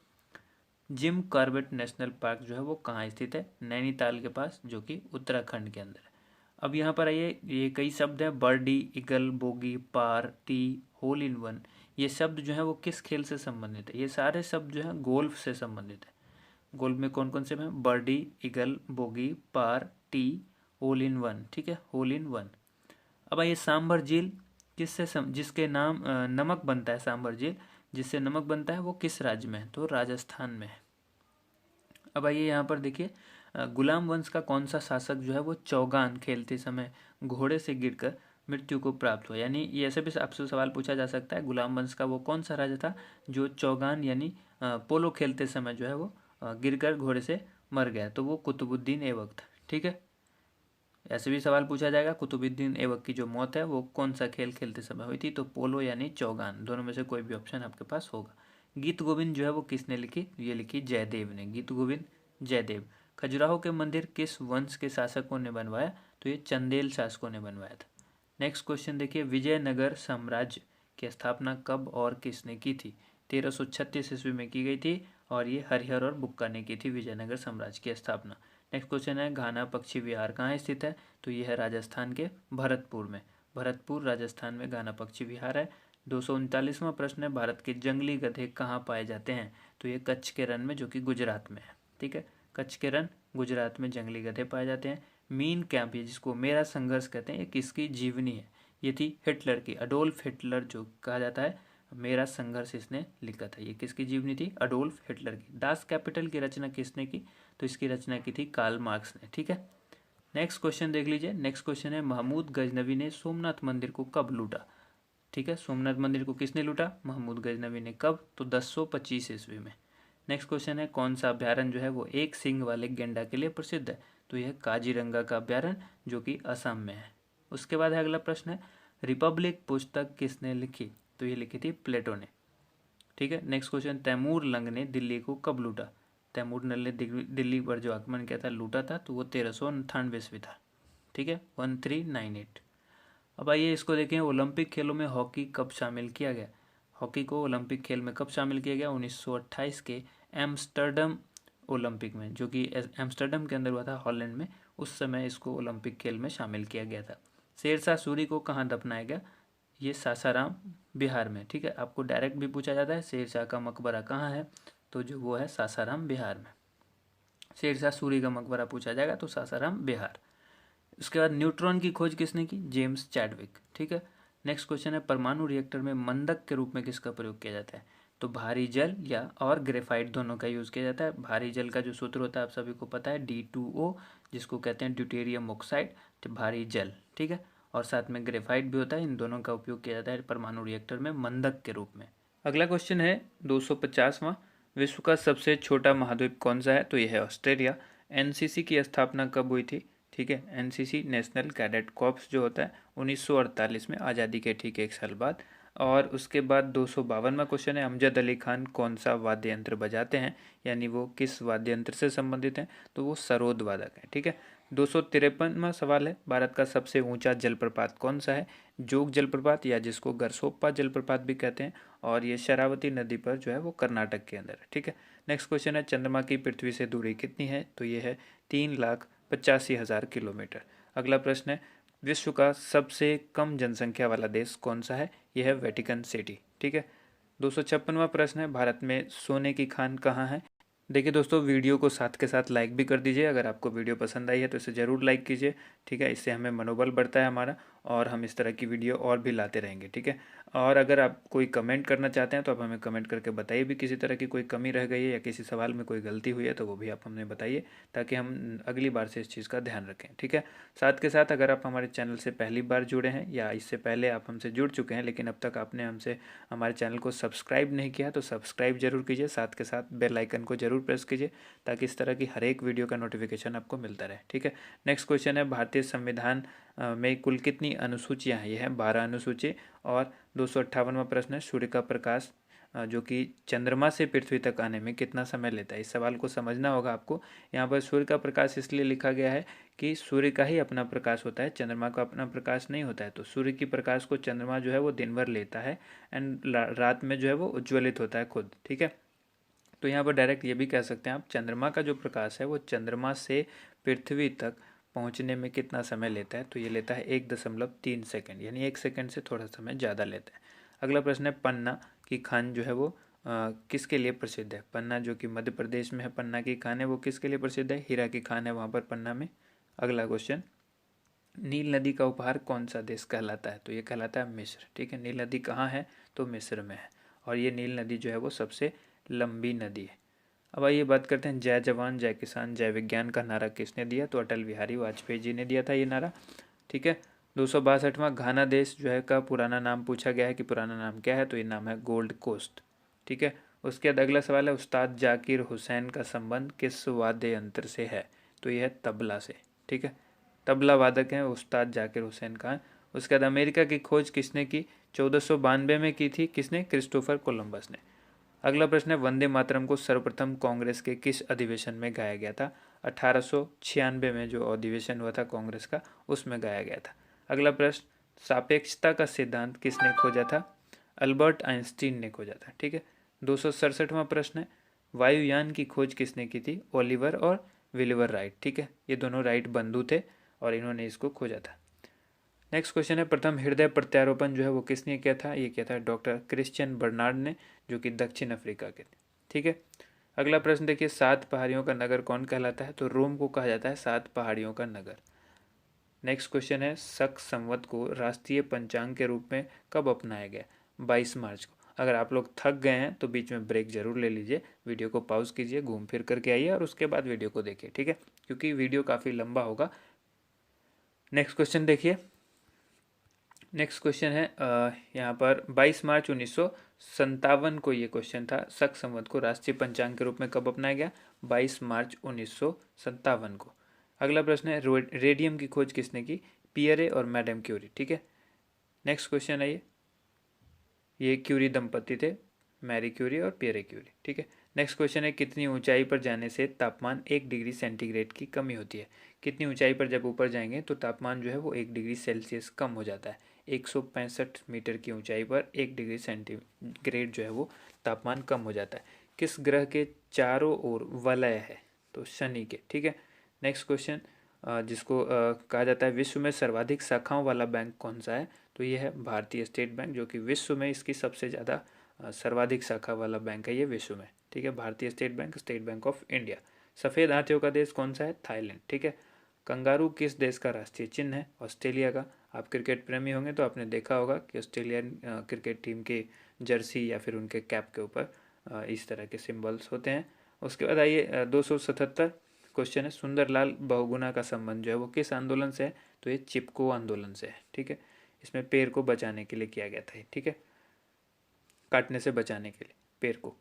जिम कॉर्बेट नेशनल पार्क जो है वो कहाँ स्थित है? नैनीताल के पास, जो कि उत्तराखंड के अंदर है। अब यहाँ पर आइए, ये कई शब्द है, birdie, eagle, bogey, par, tee, hole in one, ये शब्द जो है वो किस खेल से संबंधित है? ये सारे शब्द जो है गोल्फ से संबंधित है। गोल्फ में कौन कौन से हैं? Birdie, eagle, bogey, par, tee, hole in one, ठीक है, होल इन वन। अब आइए, सांभर झील जिसके नाम नमक बनता है, सांभर झील जिससे नमक बनता है वो किस राज्य में है? तो राजस्थान में है। अब आइए यहाँ पर देखिए, गुलाम वंश का कौन सा शासक जो है वो चौगान खेलते समय घोड़े से गिरकर मृत्यु को प्राप्त हुआ? यानी ये ऐसे भी आपसे सवाल पूछा जा सकता है, गुलाम वंश का वो कौन सा राजा था जो चौगान यानी पोलो खेलते समय जो है वो गिरकर घोड़े से मर गया? तो वो कुतुबुद्दीन ऐबक था, ठीक है। ऐसे भी सवाल पूछा जाएगा, कुतुबुद्दीन ऐबक की जो मौत है वो कौन सा खेल खेलते समय हुई थी, तो पोलो यानी चौगान, दोनों में से कोई भी ऑप्शन आपके पास होगा। गीत गोविंद जो है वो किसने लिखी, ये लिखी जयदेव ने, गीत गोविंद जयदेव। खजुराहो के मंदिर किस वंश के शासकों ने बनवाया, तो ये चंदेल शासकों ने बनवाया था। नेक्स्ट क्वेश्चन देखिए, विजयनगर साम्राज्य की स्थापना कब और किसने की थी, 1336 ईस्वी में की गई थी और ये हरिहर और बुक्का ने की थी विजयनगर साम्राज्य की स्थापना। नेक्स्ट क्वेश्चन है, घाना पक्षी विहार कहाँ स्थित है, तो ये है राजस्थान के भरतपुर में, भरतपुर राजस्थान में घाना पक्षी विहार है। 239वां प्रश्न है, भारत के जंगली गधे कहाँ पाए जाते हैं, तो ये कच्छ के रण में, जो कि गुजरात में है। ठीक है, कच्छ के रण गुजरात में जंगली गधे पाए जाते हैं। मीन कैंप, ये जिसको मेरा संघर्ष कहते हैं, ये किसकी जीवनी है, ये थी हिटलर की, अडोल्फ हिटलर जो कहा जाता है, मेरा संघर्ष इसने लिखा था, ये किसकी जीवनी थी, अडोल्फ हिटलर की। दास कैपिटल की रचना किसने की, तो इसकी रचना की थी कार्ल मार्क्स ने। ठीक है, नेक्स्ट क्वेश्चन देख लीजिए। नेक्स्ट क्वेश्चन है, महमूद गजनवी ने सोमनाथ मंदिर को कब लूटा। ठीक है, सोमनाथ मंदिर को किसने लूटा, महमूद गजनवी ने। कब, तो 1025 ईस्वी में। नेक्स्ट क्वेश्चन है, कौन सा अभ्यारण्य जो है वो एक सींग वाले गेंडा के लिए प्रसिद्ध है, तो यह काजीरंगा का अभ्यारण्य, जो कि असम में है। उसके बाद है अगला प्रश्न है, रिपब्लिक पुस्तक किसने लिखी, तो ये लिखी थी प्लेटो ने। ठीक है, नेक्स्ट क्वेश्चन, तैमूर लंग ने दिल्ली को कब लूटा, तैमूर लंग ने दिल्ली पर जो आक्रमण किया था, लूटा था, तो वो 1398 ईस्वी था। ठीक है, 1398। अब आइए इसको देखें, ओलंपिक खेलों में हॉकी कब शामिल किया गया, हॉकी को ओलंपिक खेल में कब शामिल किया गया, 1928 के एम्स्टर्डम ओलंपिक में, जो कि एम्स्टर्डम के अंदर हुआ था, हॉलैंड में, उस समय इसको ओलंपिक खेल में शामिल किया गया था। शेरशाह सूरी को कहाँ दफनाया गया, ये सासाराम बिहार में। ठीक है, आपको डायरेक्ट भी पूछा जाता है शेरशाह का मकबरा कहाँ है, तो जो वो है सासाराम बिहार में। शेरशाह सूरी का मकबरा पूछा जाएगा तो सासाराम बिहार। उसके बाद न्यूट्रॉन की खोज किसने की, जेम्स चैडविक। ठीक है, नेक्स्ट क्वेश्चन है, परमाणु रिएक्टर में मंदक के रूप में किसका प्रयोग किया जाता है, तो भारी जल या और ग्रेफाइट दोनों का यूज़ किया जाता है। भारी जल का जो सूत्र होता है आप सभी को पता है, D2O, जिसको कहते हैं ड्यूटेरियम ऑक्साइड, तो भारी जल। ठीक है, और साथ में ग्रेफाइट भी होता है, इन दोनों का उपयोग किया जाता है परमाणु रिएक्टर में मंदक के रूप में। अगला क्वेश्चन है 250वां, विश्व का सबसे छोटा महाद्वीप कौन सा है, तो यह है ऑस्ट्रेलिया। एनसीसी की स्थापना कब हुई थी, ठीक है, एनसीसी नेशनल कैडेट कॉर्प्स जो होता है 1948 में, आज़ादी के ठीक एक साल बाद। और उसके बाद 252वां क्वेश्चन है, अमजद अली खान कौन सा वाद्य यंत्र बजाते हैं, यानी वो किस वाद्य यंत्र से संबंधित हैं, तो वो सरोद वादक हैं। ठीक है, 253वां सवाल है, भारत का सबसे ऊंचा जलप्रपात कौन सा है, जोग जलप्रपात, या जिसको गरसोप्पा जलप्रपात भी कहते हैं, और ये शरावती नदी पर जो है वो कर्नाटक के अंदर है। ठीक है, नेक्स्ट क्वेश्चन है, चंद्रमा की पृथ्वी से दूरी कितनी है, तो ये है 3,85,000 किलोमीटर। अगला प्रश्न है, विश्व का सबसे कम जनसंख्या वाला देश कौन सा है, यह है वेटिकन सिटी। ठीक है, 256वां प्रश्न है, भारत में सोने की खान कहाँ है। देखिए दोस्तों, वीडियो को साथ के साथ लाइक भी कर दीजिए, अगर आपको वीडियो पसंद आई है तो इसे ज़रूर लाइक कीजिए। ठीक है, इससे हमें मनोबल बढ़ता है हमारा, और हम इस तरह की वीडियो और भी लाते रहेंगे। ठीक है, और अगर आप कोई कमेंट करना चाहते हैं तो आप हमें कमेंट करके बताइए भी, किसी तरह की कोई कमी रह गई है या किसी सवाल में कोई गलती हुई है तो वो भी आप हमें बताइए, ताकि हम अगली बार से इस चीज़ का ध्यान रखें। ठीक है, साथ के साथ अगर आप हमारे चैनल से पहली बार जुड़े हैं या इससे पहले आप हमसे जुड़ चुके हैं लेकिन अब तक आपने हमसे हमारे चैनल को सब्सक्राइब नहीं किया, तो सब्सक्राइब जरूर कीजिए, साथ के साथ बेल आइकन को जरूर प्रेस कीजिए, ताकि इस तरह की हर एक वीडियो का नोटिफिकेशन आपको मिलता रहे। ठीक है, नेक्स्ट क्वेश्चन है, भारतीय संविधान में कुल कितनी अनुसूचियां हैं, यह है 12 अनुसूची। और 258वां प्रश्न है, सूर्य का प्रकाश जो कि चंद्रमा से पृथ्वी तक आने में कितना समय लेता है। इस सवाल को समझना होगा आपको, यहाँ पर सूर्य का प्रकाश इसलिए लिखा गया है कि सूर्य का ही अपना प्रकाश होता है, चंद्रमा का अपना प्रकाश नहीं होता है। तो सूर्य की प्रकाश को चंद्रमा जो है वो दिन भर लेता है, एंड रात में जो है वो उज्ज्वलित होता है खुद। ठीक है, तो यहाँ पर डायरेक्ट ये भी कह सकते हैं आप, चंद्रमा का जो प्रकाश है वो चंद्रमा से पृथ्वी तक पहुँचने में कितना समय लेता है, तो ये लेता है 1.3 सेकेंड, यानी 1 सेकेंड से थोड़ा समय ज़्यादा लेता है। अगला प्रश्न है, पन्ना की खान जो है वो किसके लिए प्रसिद्ध है। पन्ना जो कि मध्य प्रदेश में है, पन्ना की खान है वो किसके लिए प्रसिद्ध है, हीरा की खान है वहाँ पर पन्ना में। अगला क्वेश्चन, नील नदी का उपहार कौन सा देश कहलाता है, तो ये कहलाता है मिस्र। ठीक है, नील नदी कहाँ है, तो मिस्र में है, और ये नील नदी जो है वो सबसे लंबी नदी है। अब आइए बात करते हैं, जय जवान जय किसान जय विज्ञान का नारा किसने दिया, तो अटल बिहारी वाजपेयी जी ने दिया था ये नारा। ठीक है, 262वां, घाना देश जो है का पुराना नाम पूछा गया है कि पुराना नाम क्या है, तो ये नाम है गोल्ड कोस्ट। ठीक है, उसके बाद अगला सवाल है, उस्ताद जाकिर हुसैन का संबंध किस वाद्य यंत्र से है, तो यह है तबला से। ठीक है, तबला वादक हैं उस्ताद जाकिर हुसैन खान। उसके बाद अमेरिका की खोज किसने की? 1492 में की थी। किसने? क्रिस्टोफर कोलंबस ने। अगला प्रश्न है, वंदे मातरम को सर्वप्रथम कांग्रेस के किस अधिवेशन में गाया गया था? 1896 में जो अधिवेशन हुआ था कांग्रेस का, उसमें गाया गया था। अगला प्रश्न, सापेक्षता का सिद्धांत किसने खोजा था? अल्बर्ट आइंस्टीन ने खोजा था। ठीक है। 267वां प्रश्न है, वायुयान की खोज किसने की थी? ओलिवर और विलिवर राइट। ठीक है, ये दोनों राइट बंधु थे और इन्होंने इसको खोजा था। नेक्स्ट क्वेश्चन है, प्रथम हृदय प्रत्यारोपण जो है वो किसने किया था? ये किया था डॉक्टर क्रिश्चियन बर्नार्ड ने, जो कि दक्षिण अफ्रीका के थे। ठीक है। अगला प्रश्न देखिए, 7 पहाड़ियों का नगर कौन कहलाता है? तो रोम को कहा जाता है 7 पहाड़ियों का नगर। नेक्स्ट क्वेश्चन है, शक संवत को राष्ट्रीय पंचांग के रूप में कब अपनाया गया? 22 मार्च को। अगर आप लोग थक गए हैं तो बीच में ब्रेक जरूर ले लीजिए, वीडियो को पॉज कीजिए, घूम फिर करके आइए और उसके बाद वीडियो को देखिए। ठीक है, क्योंकि वीडियो काफ़ी लंबा होगा। नेक्स्ट क्वेश्चन देखिए। नेक्स्ट क्वेश्चन है यहाँ पर 22 मार्च 1957 को ये क्वेश्चन था, शक संवत को राष्ट्रीय पंचांग के रूप में कब अपनाया गया? 22 मार्च 1957 को। अगला प्रश्न है, रेडियम की खोज किसने की? पियरे और मैडम क्यूरी। ठीक है। नेक्स्ट क्वेश्चन है, ये क्यूरी दंपति थे, मैरी क्यूरी और पियरे क्यूरी। ठीक है। नेक्स्ट क्वेश्चन है, कितनी ऊंचाई पर जाने से तापमान 1 डिग्री सेंटीग्रेड की कमी होती है? कितनी ऊंचाई पर जब ऊपर जाएंगे तो तापमान जो है वो 1 डिग्री सेल्सियस कम हो जाता है। 165 मीटर की ऊंचाई पर 1 डिग्री सेंटीग्रेड जो है वो तापमान कम हो जाता है। किस ग्रह के चारों ओर वलय है? तो शनि के। ठीक है। नेक्स्ट क्वेश्चन, जिसको कहा जाता है विश्व में सर्वाधिक शाखाओं वाला बैंक कौन सा है? तो ये है भारतीय स्टेट बैंक, जो कि विश्व में इसकी सबसे ज़्यादा सर्वाधिक शाखा वाला बैंक है ये विश्व में। ठीक है, भारतीय state bank, state bank of India. सफ़ेद हाथियों का देश कौन सा है? थाईलैंड। ठीक है। कंगारू किस देश का राष्ट्रीय चिन्ह है? ऑस्ट्रेलिया का। आप क्रिकेट प्रेमी होंगे तो आपने देखा होगा कि ऑस्ट्रेलियन क्रिकेट टीम के जर्सी या फिर उनके कैप के ऊपर इस तरह के सिंबल्स होते हैं। उसके बाद आइए 277 क्वेश्चन है, सुंदरलाल बहुगुणा का संबंध जो है वो किस आंदोलन से है? तो ये चिपको आंदोलन से है। ठीक है। इसमें पेड़ को बचाने के लिए किया गया था। ठीक है, काटने से बचाने के लिए पेड़ को।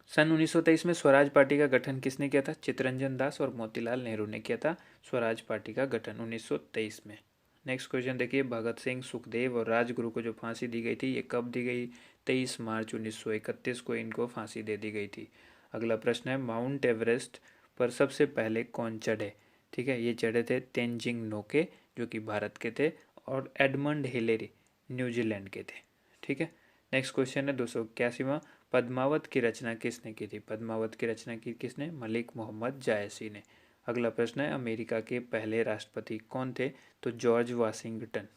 सन 1923 में स्वराज पार्टी का गठन किसने किया था? चित्तरंजन दास और मोतीलाल नेहरू ने किया था स्वराज पार्टी का गठन 1923 में। नेक्स्ट क्वेश्चन देखिए, भगत सिंह, सुखदेव और राजगुरु को जो फांसी दी गई थी ये कब दी गई? 23 मार्च 1931 को इनको फांसी दे दी गई थी। अगला प्रश्न है, माउंट एवरेस्ट पर सबसे पहले कौन चढ़े? ठीक है, ये चढ़े थे तेनजिंग नोके, जो कि भारत के थे, और एडमंड हिलेरी न्यूजीलैंड के थे। ठीक है। नेक्स्ट क्वेश्चन है 281वां, पद्मावत की रचना किसने की थी? पद्मावत की रचना की किसने? मलिक मोहम्मद जायसी ने। अगला प्रश्न है, अमेरिका के पहले राष्ट्रपति कौन थे? तो जॉर्ज वाशिंगटन।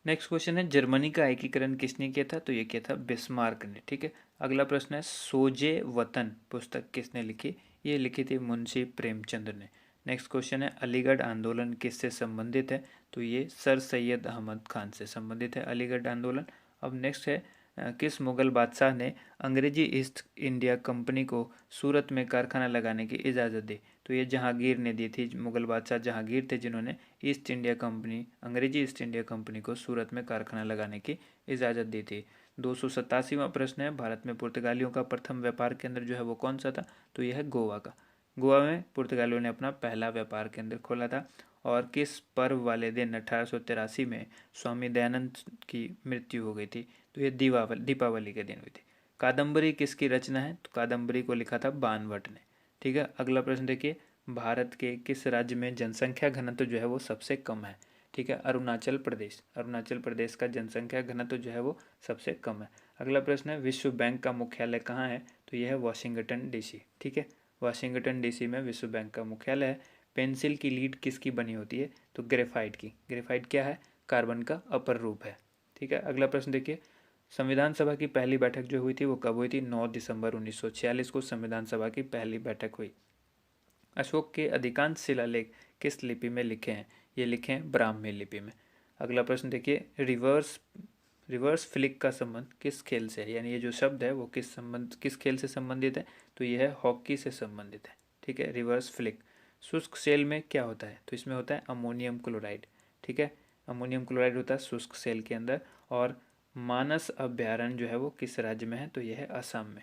नेक्स्ट क्वेश्चन है, जर्मनी का एकीकरण किसने किया था? तो ये किया था बिस्मार्क ने। ठीक है। अगला प्रश्न है, सोजे वतन पुस्तक किसने लिखी? ये लिखी थी मुंशी प्रेमचंद ने। नेक्स्ट क्वेश्चन है, अलीगढ़ आंदोलन किससे संबंधित है? तो ये सर सैयद अहमद खान से संबंधित है अलीगढ़ आंदोलन। अब नेक्स्ट है, किस मुगल बादशाह ने अंग्रेजी ईस्ट इंडिया कंपनी को सूरत में कारखाना लगाने की इजाज़त दी? तो ये जहांगीर ने दी थी। मुगल बादशाह जहांगीर थे जिन्होंने ईस्ट इंडिया कंपनी, अंग्रेजी ईस्ट इंडिया कंपनी को सूरत में कारखाना लगाने की इजाज़त दी थी। 287वां प्रश्न है, भारत में पुर्तगालियों का प्रथम व्यापार केंद्र जो है वो कौन सा था? तो यह है गोवा का। गोवा में पुर्तगालियों ने अपना पहला व्यापार केंद्र खोला था। और किस पर्व वाले दिन 1883 में स्वामी दयानंद की मृत्यु हो गई थी? तो ये दीपावली के दिन हुई थी। कादम्बरी किसकी रचना है? तो कादम्बरी को लिखा था बाणभट्ट ने। ठीक है। अगला प्रश्न देखिए, भारत के किस राज्य में जनसंख्या घनत्व जो है वो सबसे कम है? ठीक है, अरुणाचल प्रदेश। अरुणाचल प्रदेश का जनसंख्या घनत्व जो है वो सबसे कम है। अगला प्रश्न है, विश्व बैंक का मुख्यालय कहाँ है? तो यह है वाशिंगटन डीसी। ठीक है, वाशिंगटन डीसी में विश्व बैंक का मुख्यालय है। पेंसिल की लीड किसकी बनी होती है? तो ग्रेफाइट की। ग्रेफाइट क्या है? कार्बन का अपर रूप है। ठीक है। अगला प्रश्न देखिए, संविधान सभा की पहली बैठक जो हुई थी वो कब हुई थी? 9 दिसंबर 1946 को संविधान सभा की पहली बैठक हुई। अशोक के अधिकांश शिलालेख किस लिपि में लिखे हैं? ये लिखे हैं ब्राह्मी लिपि में। अगला प्रश्न देखिए, रिवर्स फ्लिक का संबंध किस खेल से है? यानी ये जो शब्द है वो किस खेल से संबंधित है? तो ये है हॉकी से संबंधित है। ठीक है, रिवर्स फ्लिक। शुष्क सेल में क्या होता है? तो इसमें होता है अमोनियम क्लोराइड। ठीक है, अमोनियम क्लोराइड होता है शुष्क सेल के अंदर। और मानस अभ्यारण्य जो है वो किस राज्य में है? तो यह है असम में।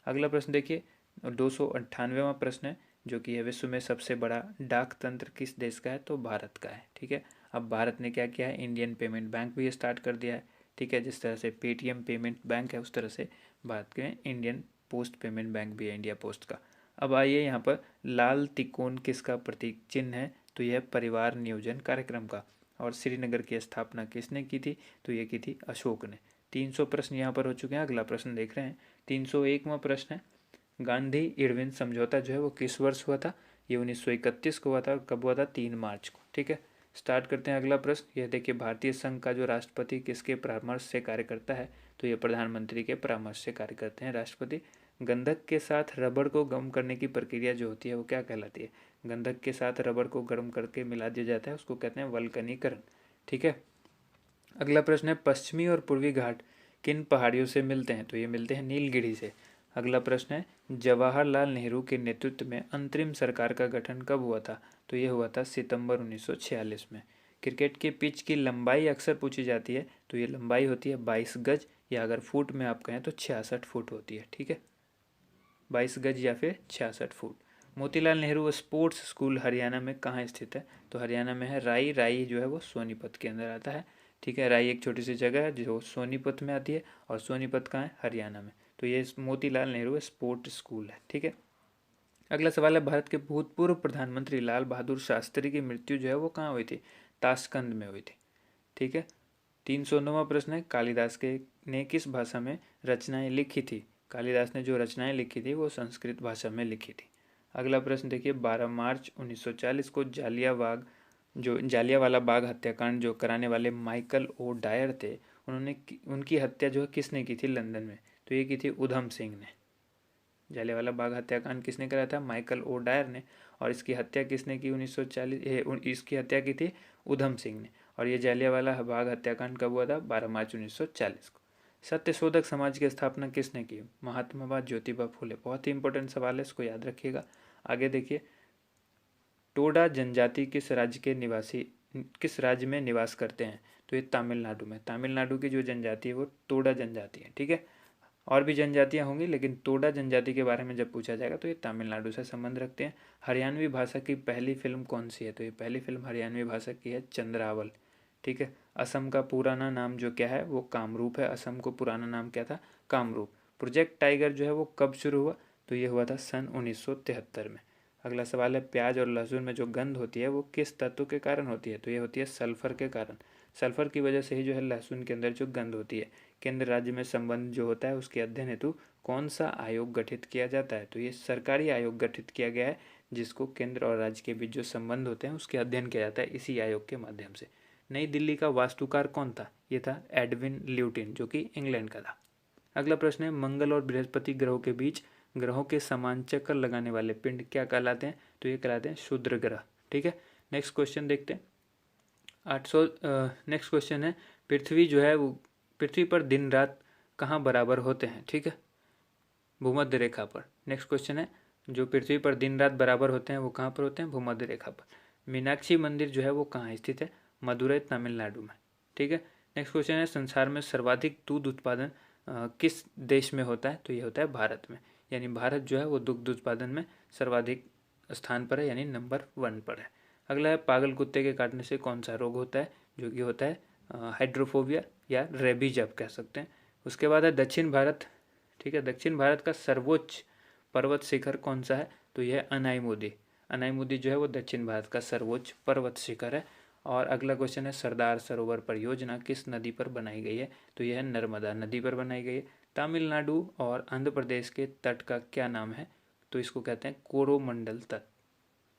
अगला प्रश्न देखिए, 298वां प्रश्न है, जो कि है विश्व में सबसे बड़ा डाक तंत्र किस देश का है, तो भारत का है। ठीक है, अब भारत ने क्या किया है, इंडियन पेमेंट बैंक भी स्टार्ट कर दिया है। ठीक है, जिस तरह से पेटीएम पेमेंट बैंक है उस तरह से भारत के इंडियन पोस्ट पेमेंट बैंक भी है, इंडिया पोस्ट का। अब आइए यहाँ पर लाल तिकोन किसका प्रतीक चिन्ह है, तो यह परिवार नियोजन कार्यक्रम का। और श्रीनगर की स्थापना किसने की थी, तो ये की थी अशोक ने। 300 प्रश्न यहाँ पर हो चुके हैं। अगला प्रश्न देख रहे हैं, 301वां प्रश्न है, गांधी इरविन समझौता जो है वो किस वर्ष हुआ था, ये 1931 को हुआ था। कब हुआ था, 3 मार्च को। ठीक है, स्टार्ट करते हैं अगला प्रश्न। यह देखिए, भारतीय संघ का जो राष्ट्रपति किसके परामर्श से कार्य करता है, तो ये प्रधानमंत्री के परामर्श से कार्य करते हैं राष्ट्रपति। गंधक के साथ रबड़ को गर्म करने की प्रक्रिया जो होती है वो क्या कहलाती है, गंधक के साथ रबड़ को गर्म करके मिला दिया जाता है, उसको कहते हैं वल्कनीकरण। ठीक है, अगला प्रश्न है, पश्चिमी और पूर्वी घाट किन पहाड़ियों से मिलते हैं, तो ये मिलते हैं नीलगिरी से। अगला प्रश्न है, जवाहरलाल नेहरू के नेतृत्व में अंतरिम सरकार का गठन कब हुआ था, तो ये हुआ था सितंबर 1946 में। क्रिकेट के पिच की लंबाई अक्सर पूछी जाती है, तो ये लंबाई होती है 22 गज, या अगर फुट में आप कहें तो 66 फुट होती है। ठीक है, 22 गज या फिर 66 foot. Motilal Nehru sports school Haryana में कहाँ स्थित है, तो हरियाणा में है राई। राई जो है वो सोनीपत के अंदर आता है। ठीक है, राई एक छोटी सी जगह है जो सोनीपत में आती है, और सोनीपत कहाँ है, हरियाणा में। तो ये मोतीलाल नेहरू स्पोर्ट्स स्कूल है। ठीक है, अगला सवाल है, भारत के भूतपूर्व प्रधानमंत्री लाल बहादुर शास्त्री की मृत्यु जो है वो कहाँ हुई थी, ताशकंद में हुई थी। ठीक है, 309वां प्रश्न है, कालिदास के ने किस भाषा में रचनाएं लिखी थी, कालिदास ने जो रचनाएं लिखी थी वो संस्कृत भाषा में लिखी थी। अगला प्रश्न देखिए, 12 मार्च 1940 को जालियांवाला बाग हत्याकांड जो कराने वाले माइकल ओ डायर थे, उनकी हत्या जो है किसने की थी लंदन में, तो ये की थी उधम सिंह ने। जालियांवाला बाग हत्याकांड किसने कराया था, माइकल ओ डायर ने। और इसकी हत्या किसने की 1940, इसकी हत्या की थी उधम सिंह ने। और ये जालियांवाला बाग हत्याकांड कब हुआ था, 12 मार्च 1940 को। सत्यशोधक समाज की स्थापना किसने की, महात्मा ज्योतिबा फुले। बहुत ही इंपॉर्टेंट सवाल है, इसको याद रखिएगा। आगे देखिए, टोडा जनजाति किस राज्य में निवास करते हैं, तो ये तमिलनाडु में। तमिलनाडु की जो जनजाति है वो टोडा जनजाति है। ठीक है, और भी जनजातियां होंगी, लेकिन टोडा जनजाति के बारे में जब पूछा जाएगा तो ये तमिलनाडु से संबंध रखते हैं। हरियाणवी भाषा की पहली फिल्म कौन सी है, तो ये पहली फिल्म हरियाणवी भाषा की है चंद्रावल। ठीक है, असम का पुराना नाम जो क्या है वो कामरूप है। असम को पुराना नाम क्या था, कामरूप। प्रोजेक्ट टाइगर जो है वो कब शुरू हुआ, तो ये हुआ था सन 1973 में। अगला सवाल है, प्याज और लहसुन में जो गंध होती है वो किस तत्व के कारण होती है, तो ये होती है सल्फर के कारण। सल्फर की वजह से ही जो है लहसुन के अंदर जो गंध होती है। केंद्र राज्य में संबंध जो होता है उसके अध्ययन हेतु कौन सा आयोग गठित किया जाता है, तो ये सरकारी आयोग गठित किया गया है, जिसको केंद्र और राज्य के बीच जो संबंध होते हैं उसके अध्ययन किया जाता है इसी आयोग के माध्यम से। नई दिल्ली का वास्तुकार कौन था, ये था एडविन ल्यूटिन, जो कि इंग्लैंड का था। अगला प्रश्न है, मंगल और बृहस्पति ग्रहों के बीच ग्रहों के समान चक्कर लगाने वाले पिंड क्या कहलाते हैं, तो ये कहलाते हैं क्षुद्र ग्रह। ठीक है, नेक्स्ट क्वेश्चन देखते हैं। 800 नेक्स्ट क्वेश्चन है, पृथ्वी जो है वो पृथ्वी पर दिन रात कहाँ बराबर होते हैं। ठीक है, भूमध्य रेखा पर। नेक्स्ट क्वेश्चन है, जो पृथ्वी पर दिन रात बराबर होते हैं वो कहाँ पर होते हैं, भूमध्य रेखा पर। मीनाक्षी मंदिर जो है वो कहाँ स्थित है, मदुरई तमिलनाडु में। ठीक है, नेक्स्ट क्वेश्चन है, संसार में सर्वाधिक दूध उत्पादन किस देश में होता है, तो ये होता है भारत में। यानी भारत जो है वो दुग्ध उत्पादन में सर्वाधिक स्थान पर है, यानी नंबर 1 पर है। अगला है, पागल कुत्ते के काटने से कौन सा रोग होता है, जो कि होता है हाइड्रोफोबिया या रेबीज आप कह सकते हैं। उसके बाद है दक्षिण भारत। ठीक है, दक्षिण भारत का सर्वोच्च पर्वत शिखर कौन सा है, तो यह है अनाईमुदी। अनाईमुदी जो है वो दक्षिण भारत का सर्वोच्च पर्वत शिखर है। और अगला क्वेश्चन है, सरदार सरोवर परियोजना किस नदी पर बनाई गई है, तो यह है नर्मदा नदी पर बनाई गई है। तमिलनाडु और आंध्र प्रदेश के तट का क्या नाम है, तो इसको कहते हैं कोरोमंडल तट।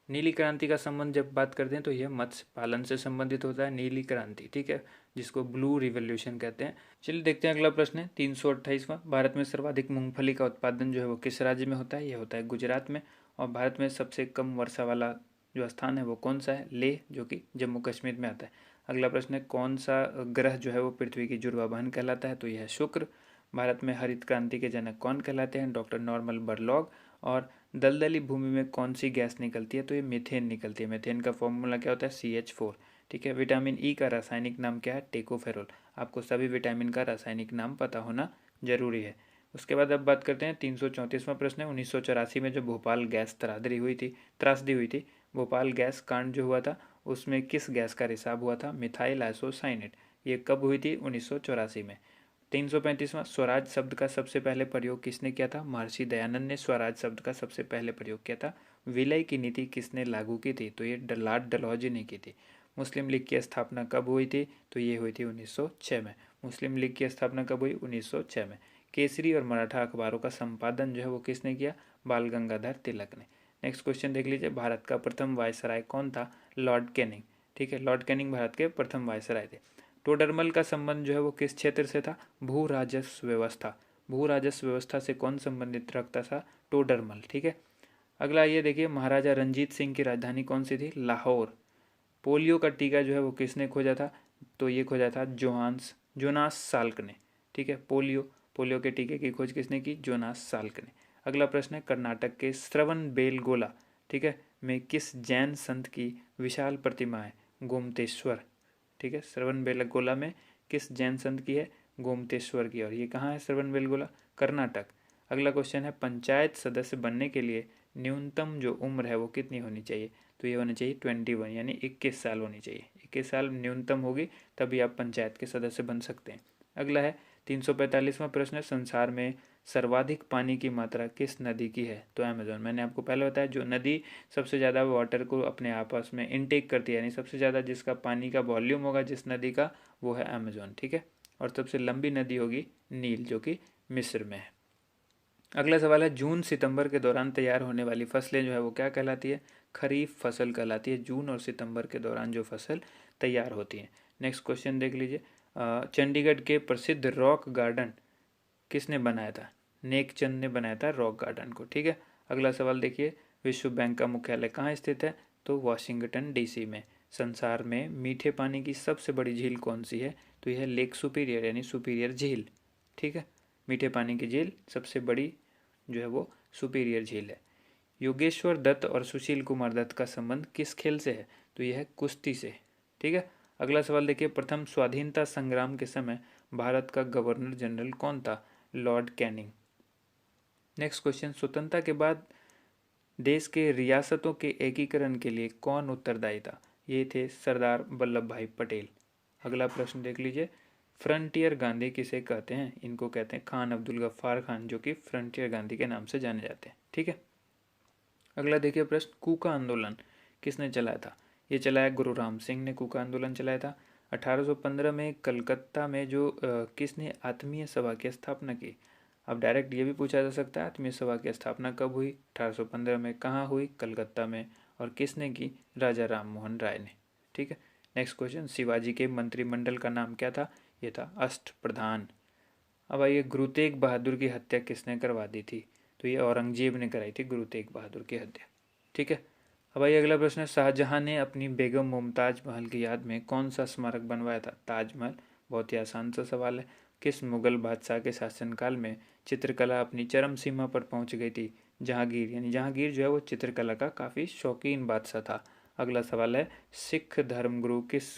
नीली क्रांति का संबंध जब बात करते हैं तो यह मत्स्य पालन से संबंधित होता है, नीली क्रांति। ठीक है, जिसको ब्लू रिवोल्यूशन कहते हैं। चलिए देखते हैं अगला प्रश्न है, 328वां। भारत में सर्वाधिक मूंगफली का उत्पादन जो है वो किस राज्य में होता है, यह होता है गुजरात में। और भारत में सबसे कम वर्षा वाला जो स्थान है वो कौन सा है, लेह, जो कि जम्मू कश्मीर में आता है। अगला प्रश्न है, कौन सा ग्रह जो है वो पृथ्वी की जुड़वा बहन कहलाता है, तो यह है शुक्र। भारत में हरित क्रांति के जनक कौन कहलाते हैं, डॉक्टर नॉर्मन बोरलॉग। और दलदली भूमि में कौन सी गैस निकलती है, तो ये मीथेन निकलती है। मीथेन का फॉर्मूला क्या होता है, CH4। ठीक है, विटामिन ई का रासायनिक नाम क्या है, टेकोफेरोल। आपको सभी विटामिन का रासायनिक नाम पता होना जरूरी है। उसके बाद अब बात करते हैं 334वां प्रश्न है। 1984 में जो भोपाल गैस त्रासदी हुई थी, भोपाल गैस कांड जो हुआ था उसमें किस गैस का रिसाव हुआ था? Methyl isocyanate. ये कब हुई थी? 1984 में। 335वां, स्वराज शब्द का सबसे पहले प्रयोग किसने किया था? महर्षि दयानंद ने स्वराज शब्द का सबसे पहले प्रयोग किया था। विलय की नीति किसने लागू की थी? तो ये लॉर्ड डलहौजी ने की थी। मुस्लिम लीग की स्थापना कब हुई थी? तो ये हुई थी 1906 में। मुस्लिम लीग की स्थापना कब हुई? 1906 में। केसरी और मराठा अखबारों का संपादन जो है वो किसने किया? बाल गंगाधर तिलक ने। नेक्स्ट क्वेश्चन देख लीजिए, भारत का प्रथम वायसराय कौन था? Lord Canning. ठीक है, लॉर्ड कैनिंग भारत के प्रथम वायसराय थे। टोडरमल का संबंध जो है वो किस क्षेत्र से था? भू राजस्व व्यवस्था। भू राजस्व व्यवस्था से कौन संबंधित रखता था? टोडरमल। ठीक है, अगला ये देखिए, महाराजा रंजीत सिंह की राजधानी कौन सी थी? लाहौर। पोलियो का टीका जो है वो किसने खोजा था? तो ये खोजा था जोनास साल्क ने। ठीक है, पोलियो के टीके की खोज किसने की? जोनास साल्क ने। अगला प्रश्न है, कर्नाटक के श्रवण बेलगोला, ठीक है, में किस जैन संत की विशाल प्रतिमा है? गोमतेश्वर। ठीक है, श्रवण बेलगोला में किस जैन संत की है? गोमतेश्वर की। और ये कहाँ है श्रवण बेलगोला? कर्नाटक। अगला क्वेश्चन है, पंचायत सदस्य बनने के लिए न्यूनतम जो उम्र है वो कितनी होनी चाहिए? तो ये होनी चाहिए 21, यानी 21 साल होनी चाहिए। 21 साल न्यूनतम होगी तभी आप पंचायत के सदस्य बन सकते हैं। अगला है 345वां प्रश्न, संसार में सर्वाधिक पानी की मात्रा किस नदी की है? तो अमेजोन। मैंने आपको पहले बताया जो नदी सबसे ज़्यादा वाटर को अपने आपस में इनटेक करती है, यानी सबसे ज़्यादा जिसका पानी का वॉल्यूम होगा जिस नदी का, वो है अमेजोन। ठीक है, और सबसे लंबी नदी होगी नील, जो कि मिस्र में है। अगला सवाल है, जून सितंबर के दौरान तैयार होने वाली फसलें जो है वो क्या कहलाती है? खरीफ फसल कहलाती है, जून और सितंबर के दौरान जो फसल तैयार होती है। नेक्स्ट क्वेश्चन देख लीजिए, चंडीगढ़ के प्रसिद्ध रॉक गार्डन किसने बनाया था? नेकचंद ने बनाया था रॉक गार्डन को। ठीक है, अगला सवाल देखिए, विश्व बैंक का मुख्यालय कहाँ स्थित है? तो वाशिंगटन डीसी में। संसार में मीठे पानी की सबसे बड़ी झील कौन सी है? तो यह लेक सुपीरियर, यानी सुपीरियर झील। ठीक है, मीठे पानी की झील सबसे बड़ी जो है वो सुपीरियर झील है। योगेश्वर दत्त और सुशील कुमार दत्त का संबंध किस खेल से है? तो यह है कुश्ती से। ठीक है, अगला सवाल देखिए, प्रथम स्वाधीनता संग्राम के समय भारत का गवर्नर जनरल कौन था? Lord Canning. नेक्स्ट क्वेश्चन, स्वतंत्रता के बाद देश के रियासतों के एकीकरण के लिए कौन उत्तरदायी था? ये थे सरदार वल्लभ भाई पटेल। अगला प्रश्न देख लीजिए, फ्रंटियर गांधी किसे कहते हैं? इनको कहते हैं खान अब्दुल गफ्फार खान, जो कि फ्रंटियर गांधी के नाम से जाने जाते हैं। ठीक है, अगला देखिए प्रश्न, कूका आंदोलन किसने चलाया था? ये चलाया गुरु राम सिंह ने कूका आंदोलन चलाया था। 1815 में कलकत्ता में जो किसने आत्मीय सभा की स्थापना की? अब डायरेक्ट ये भी पूछा जा सकता है, आत्मीय सभा की स्थापना कब हुई? 1815 में। कहाँ हुई? कलकत्ता में। और किसने की? राजा राम मोहन राय ने। ठीक है, नेक्स्ट क्वेश्चन, शिवाजी के मंत्रिमंडल का नाम क्या था? ये था अष्टप्रधान। अब आइए, गुरु तेग बहादुर की हत्या किसने करवा दी थी? तो ये औरंगजेब ने कराई थी गुरु तेग बहादुर की हत्या। ठीक है, अब आइए अगला प्रश्न है, शाहजहां ने अपनी बेगम मुमताज महल की याद में कौन सा स्मारक बनवाया था? ताजमहल। बहुत ही आसान सा सवाल है। किस मुगल बादशाह के शासनकाल में चित्रकला अपनी चरम सीमा पर पहुंच गई थी? जहांगीर, यानी जहांगीर जो है वो चित्रकला का काफ़ी शौकीन बादशाह था। अगला सवाल है, सिख धर्मगुरु किस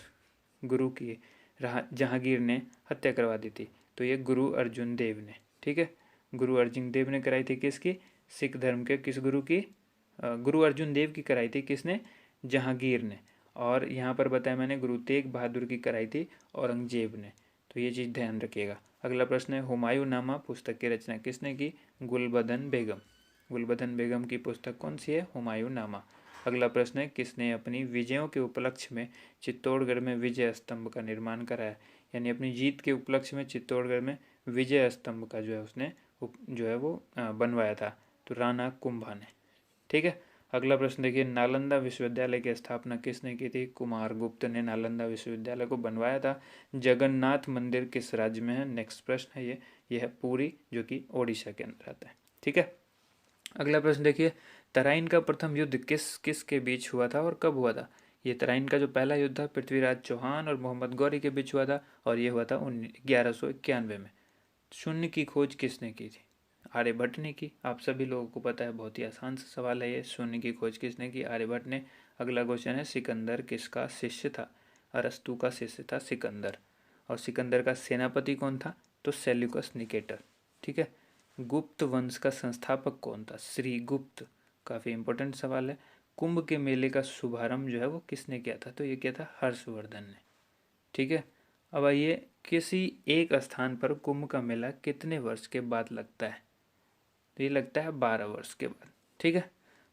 गुरु की जहांगीर ने हत्या करवा दी थी? तो ये गुरु अर्जुन देव ने। ठीक है, गुरु अर्जुन देव ने कराई थी किसकी? सिख धर्म के किस गुरु की? गुरु अर्जुन देव की कराई थी किसने? जहांगीर ने। और यहाँ पर बताया मैंने गुरु तेग बहादुर की कराई थी औरंगजेब ने। तो ये चीज़ ध्यान रखिएगा। अगला प्रश्न है, हुमायूं नामा पुस्तक की रचना किसने की? गुलबदन बेगम। गुलबदन बेगम की पुस्तक कौन सी है? हुमायूं नामा। अगला प्रश्न है, किसने अपनी विजयों के उपलक्ष्य में चित्तौड़गढ़ में विजय स्तंभ का निर्माण कराया? यानी अपनी जीत के उपलक्ष्य में चित्तौड़गढ़ में विजय स्तंभ का जो है उसने जो है वो बनवाया था। तो राणा कुंभा ने। ठीक है, अगला प्रश्न देखिए, नालंदा विश्वविद्यालय की स्थापना किसने की थी? कुमारगुप्त ने नालंदा विश्वविद्यालय को बनवाया था। जगन्नाथ मंदिर किस राज्य में है? नेक्स्ट प्रश्न है ये है पुरी, जो कि ओडिशा के अंदर आता है। ठीक है, अगला प्रश्न देखिए, तराइन का प्रथम युद्ध किस किस के बीच हुआ था और कब हुआ था? ये तराइन का जो पहला युद्ध था पृथ्वीराज चौहान और मोहम्मद गौरी के बीच हुआ था, और ये हुआ था 1191 में। शून्य की खोज किसने की थी? आर्यभट्ट ने की। आप सभी लोगों को पता है, बहुत ही आसान सा सवाल है ये, शून्य की खोज किसने की? आर्यभट्ट ने। अगला क्वेश्चन है, सिकंदर किसका शिष्य था? अरस्तु का शिष्य था सिकंदर। और सिकंदर का सेनापति कौन था? तो सेल्यूकस निकेटर। ठीक है, गुप्त वंश का संस्थापक कौन था? श्री गुप्त। काफ़ी इंपॉर्टेंट सवाल है। कुंभ के मेले का शुभारंभ जो है वो किसने किया था? तो ये किया था हर्षवर्धन ने। ठीक है। अब आइए, किसी एक स्थान पर कुंभ का मेला कितने वर्ष के बाद लगता है? तो ये लगता है 12 वर्ष के बाद। ठीक है।